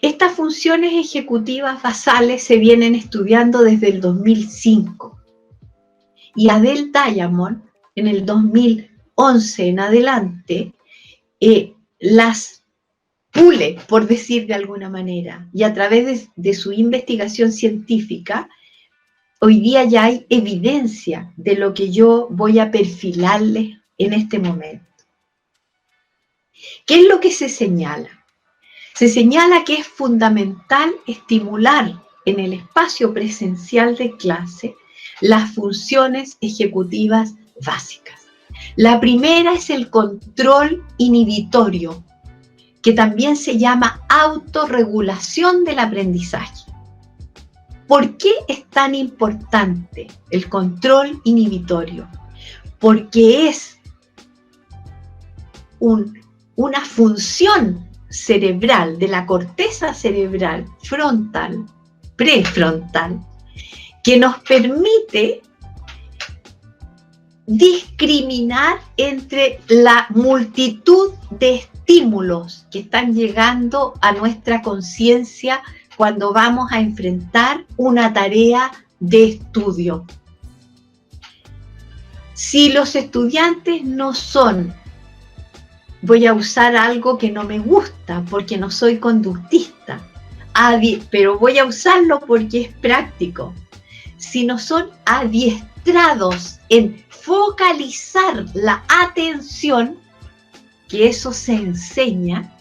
Estas funciones ejecutivas basales se vienen estudiando desde el 2005. Y Adele Diamond, en el 2011 en adelante, las pule, por decir de alguna manera, y a través de su investigación científica, hoy día ya hay evidencia de lo que yo voy a perfilarles en este momento. ¿Qué es lo que se señala? Se señala que es fundamental estimular en el espacio presencial de clase las funciones ejecutivas básicas. La primera es el control inhibitorio, que también se llama autorregulación del aprendizaje. ¿Por qué es tan importante el control inhibitorio? Porque es una función cerebral de la corteza cerebral frontal, prefrontal, que nos permite discriminar entre la multitud de estímulos que están llegando a nuestra conciencia cuando vamos a enfrentar una tarea de estudio. Si los estudiantes no son, voy a usar algo que no me gusta porque no soy conductista, pero voy a usarlo porque es práctico. Si no son adiestrados en focalizar la atención, que eso se enseña,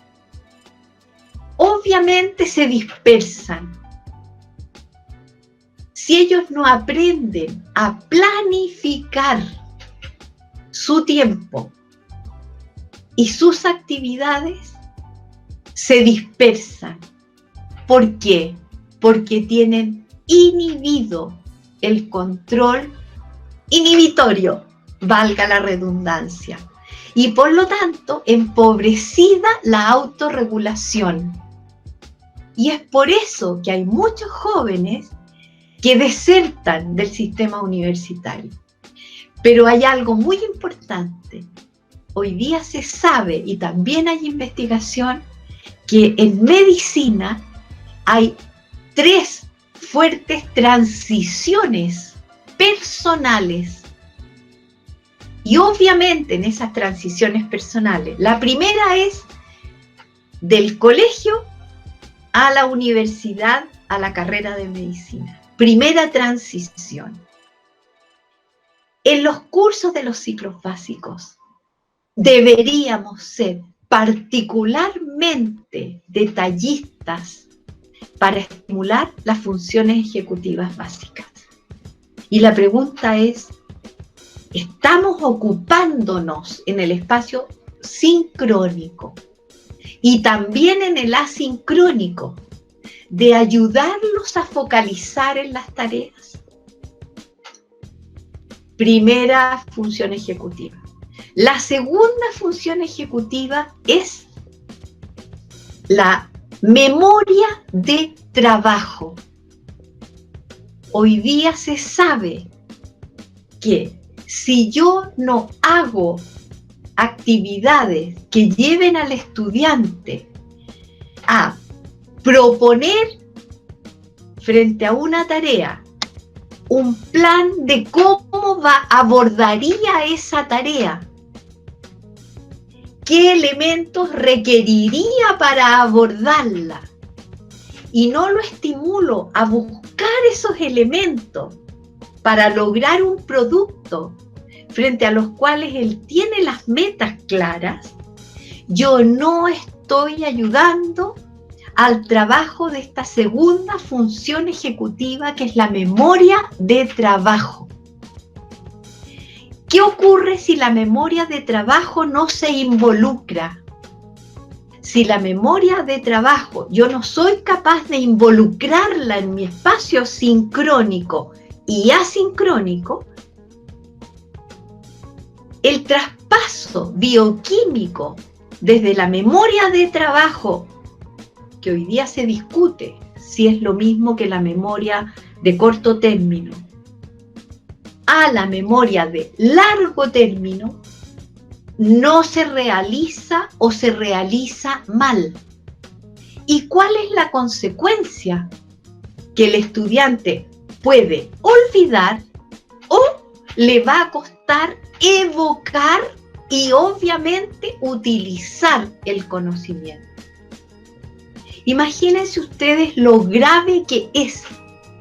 obviamente se dispersan. Si ellos no aprenden a planificar su tiempo y sus actividades, se dispersan. ¿Por qué? Porque tienen inhibido el control inhibitorio, valga la redundancia, y por lo tanto empobrecida la autorregulación. Y es por eso que hay muchos jóvenes que desertan del sistema universitario. Pero hay algo muy importante. Hoy día se sabe, y también hay investigación, que en medicina hay 3 fuertes transiciones personales. Y obviamente en esas transiciones personales, la primera es del colegio a la universidad, a la carrera de medicina. Primera transición. En los cursos de los ciclos básicos deberíamos ser particularmente detallistas para estimular las funciones ejecutivas básicas. Y la pregunta es, ¿estamos ocupándonos en el espacio sincrónico y también en el asincrónico de ayudarlos a focalizar en las tareas? Primera función ejecutiva. La segunda función ejecutiva es la memoria de trabajo. Hoy día se sabe que si yo no hago actividades que lleven al estudiante a proponer frente a una tarea un plan de cómo abordaría esa tarea, qué elementos requeriría para abordarla, y no lo estimulo a buscar esos elementos para lograr un producto frente a los cuales él tiene las metas claras, yo no estoy ayudando al trabajo de esta segunda función ejecutiva, que es la memoria de trabajo. ¿Qué ocurre si la memoria de trabajo no se involucra? Si la memoria de trabajo yo no soy capaz de involucrarla en mi espacio sincrónico y asincrónico, el traspaso bioquímico desde la memoria de trabajo, que hoy día se discute si es lo mismo que la memoria de corto término, a la memoria de largo término, no se realiza o se realiza mal. ¿Y cuál es la consecuencia? Que el estudiante puede olvidar o le va a costar evocar y obviamente utilizar el conocimiento. Imagínense ustedes lo grave que es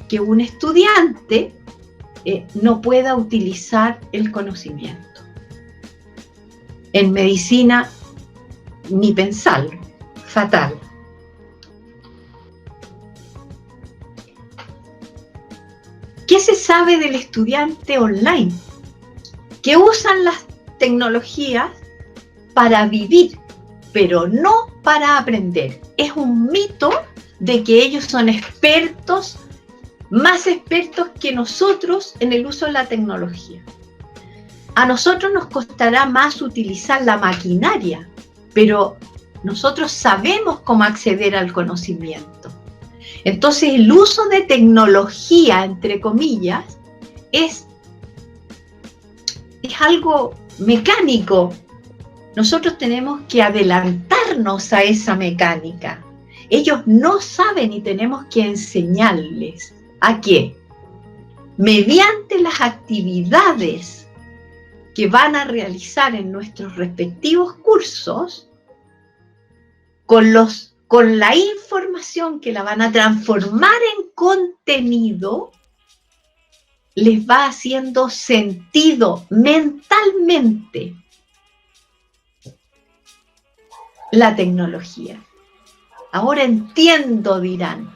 que un estudiante no pueda utilizar el conocimiento. En medicina, ni pensarlo, fatal. ¿Qué se sabe del estudiante online? Que usan las tecnologías para vivir, pero no para aprender. Es un mito de que ellos son expertos, más expertos que nosotros en el uso de la tecnología. A nosotros nos costará más utilizar la maquinaria, pero nosotros sabemos cómo acceder al conocimiento. Entonces, el uso de tecnología, entre comillas, es algo mecánico. Nosotros tenemos que adelantarnos a esa mecánica. Ellos no saben y tenemos que enseñarles a qué. Mediante las actividades que van a realizar en nuestros respectivos cursos, con la información que la van a transformar en contenido, les va haciendo sentido mentalmente la tecnología. Ahora entiendo, dirán,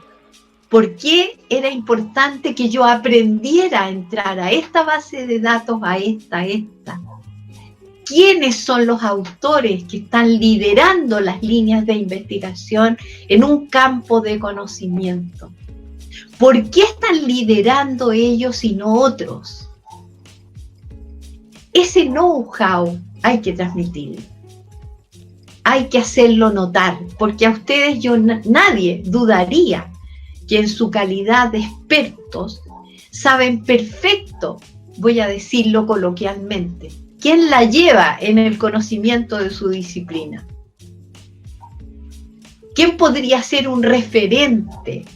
¿por qué era importante que yo aprendiera a entrar a esta base de datos, a esta? ¿Quiénes son los autores que están liderando las líneas de investigación en un campo de conocimiento? ¿Por qué están liderando ellos y no otros? Ese know-how hay que transmitirlo. Hay que hacerlo notar, porque a ustedes nadie dudaría que en su calidad de expertos saben perfecto, voy a decirlo coloquialmente, quién la lleva en el conocimiento de su disciplina. ¿Quién podría ser un referente?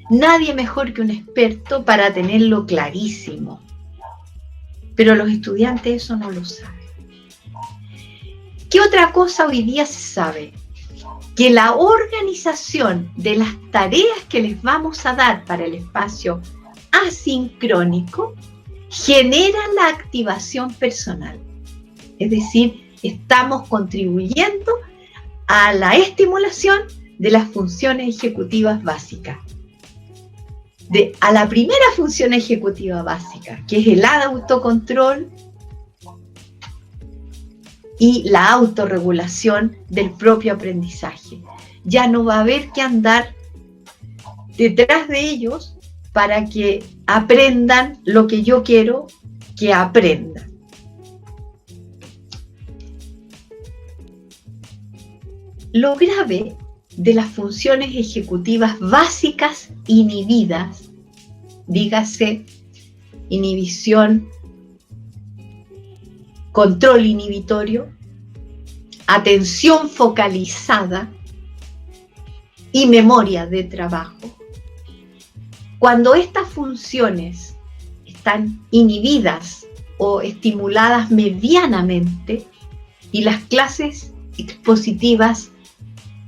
Nadie mejor que un experto para tenerlo clarísimo. Pero los estudiantes eso no lo saben. ¿Qué otra cosa hoy día se sabe? Que la organización de las tareas que les vamos a dar para el espacio asincrónico genera la activación personal. Es decir, estamos contribuyendo a la estimulación de las funciones ejecutivas básicas. A la primera función ejecutiva básica, que es el autocontrol y la autorregulación del propio aprendizaje. Ya no va a haber que andar detrás de ellos para que aprendan lo que yo quiero que aprendan. Lo grave de las funciones ejecutivas básicas inhibidas, dígase inhibición, control inhibitorio, atención focalizada y memoria de trabajo. Cuando estas funciones están inhibidas o estimuladas medianamente y las clases expositivas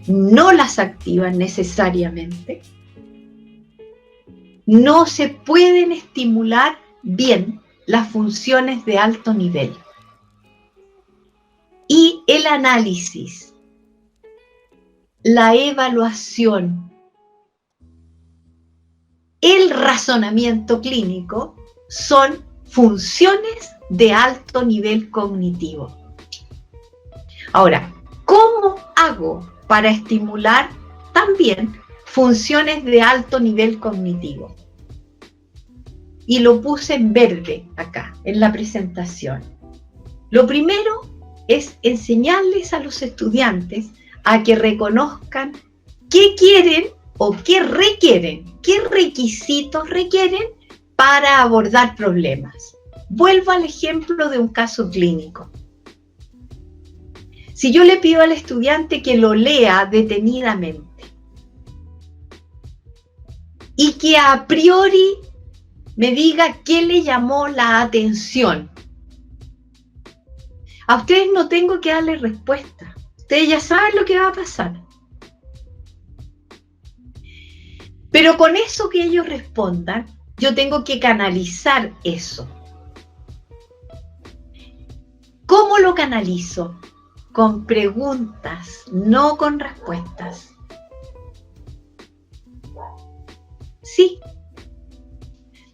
no las activan necesariamente, no se pueden estimular bien las funciones de alto nivel. Y el análisis, la evaluación, el razonamiento clínico son funciones de alto nivel cognitivo. Ahora, ¿cómo hago para estimular también funciones de alto nivel cognitivo? Y lo puse en verde acá, en la presentación. Lo primero es enseñarles a los estudiantes a que reconozcan qué quieren o qué requieren, qué requisitos requieren para abordar problemas. Vuelvo al ejemplo de un caso clínico. Si yo le pido al estudiante que lo lea detenidamente y que a priori me diga qué le llamó la atención, a ustedes no tengo que darle respuesta. Ustedes ya saben lo que va a pasar. Pero con eso que ellos respondan, yo tengo que canalizar eso. ¿Cómo lo canalizo? Con preguntas, no con respuestas. Sí,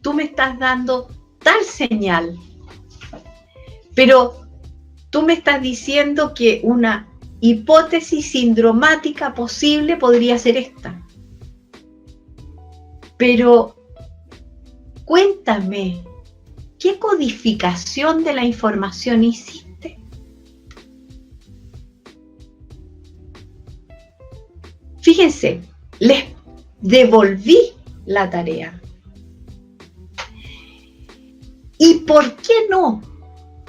tú me estás dando tal señal, pero tú me estás diciendo que una hipótesis sindromática posible podría ser esta. Pero cuéntame, ¿qué codificación de la información hiciste? Fíjense, les devolví la tarea. ¿Y por qué no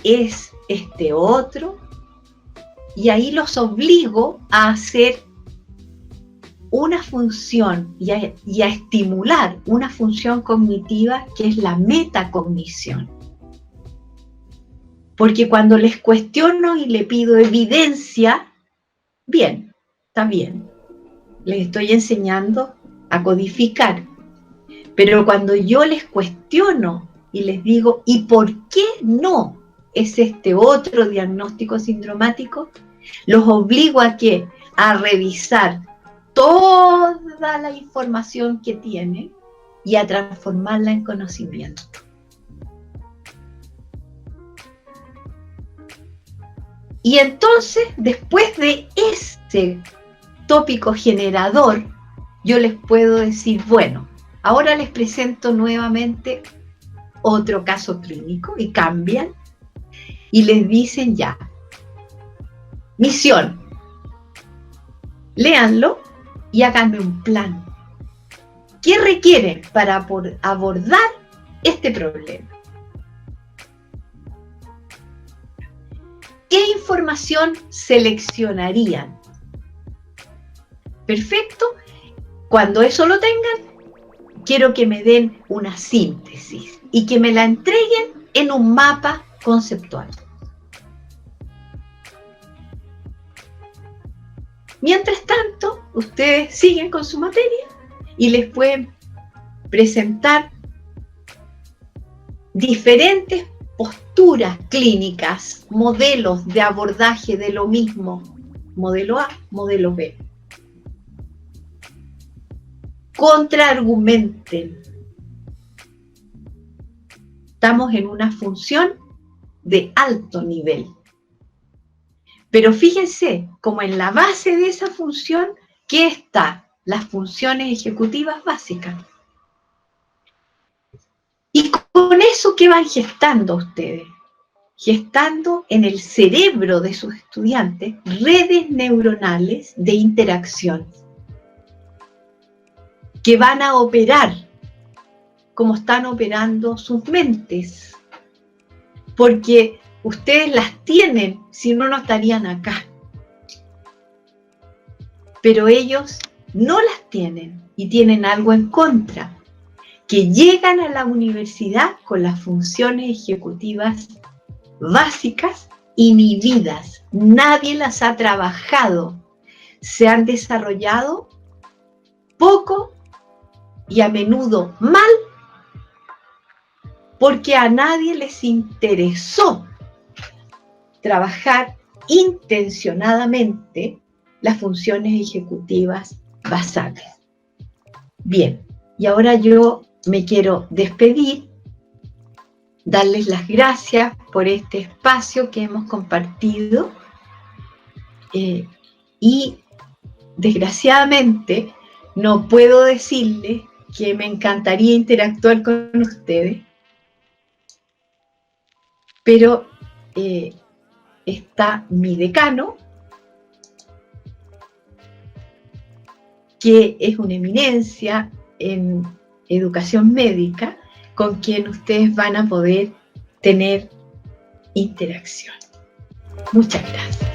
es este otro? Y ahí los obligo a hacer una función y a estimular una función cognitiva que es la metacognición. Porque cuando les cuestiono y le pido evidencia, bien, está bien, les estoy enseñando a codificar. Pero cuando yo les cuestiono y les digo, ¿y por qué no es este otro diagnóstico sindromático? Los obligo a ¿qué? A revisar toda la información que tienen y a transformarla en conocimiento. Y entonces, después de ese tópico generador, yo les puedo decir, bueno, ahora les presento nuevamente otro caso clínico y cambian y les dicen ya, misión, léanlo y háganme un plan. ¿Qué requieren para abordar este problema? ¿Qué información seleccionarían? Perfecto. Cuando eso lo tengan, quiero que me den una síntesis y que me la entreguen en un mapa conceptual. Mientras tanto, ustedes siguen con su materia y les pueden presentar diferentes posturas clínicas, modelos de abordaje de lo mismo, modelo A, modelo B. Contraargumenten. Estamos en una función de alto nivel. Pero fíjense, como en la base de esa función, ¿qué está? Las funciones ejecutivas básicas. Y con eso, ¿qué van gestando ustedes? Gestando en el cerebro de sus estudiantes redes neuronales de interacción que van a operar como están operando sus mentes. Porque ustedes las tienen, si no, no estarían acá. Pero ellos no las tienen y tienen algo en contra, que llegan a la universidad con las funciones ejecutivas básicas inhibidas. Nadie las ha trabajado. Se han desarrollado poco y a menudo mal porque a nadie les interesó trabajar intencionadamente las funciones ejecutivas basales. Bien, y ahora yo me quiero despedir, darles las gracias por este espacio que hemos compartido y desgraciadamente no puedo decirles que me encantaría interactuar con ustedes, pero está mi decano, que es una eminencia en educación médica, con quien ustedes van a poder tener interacción. Muchas gracias.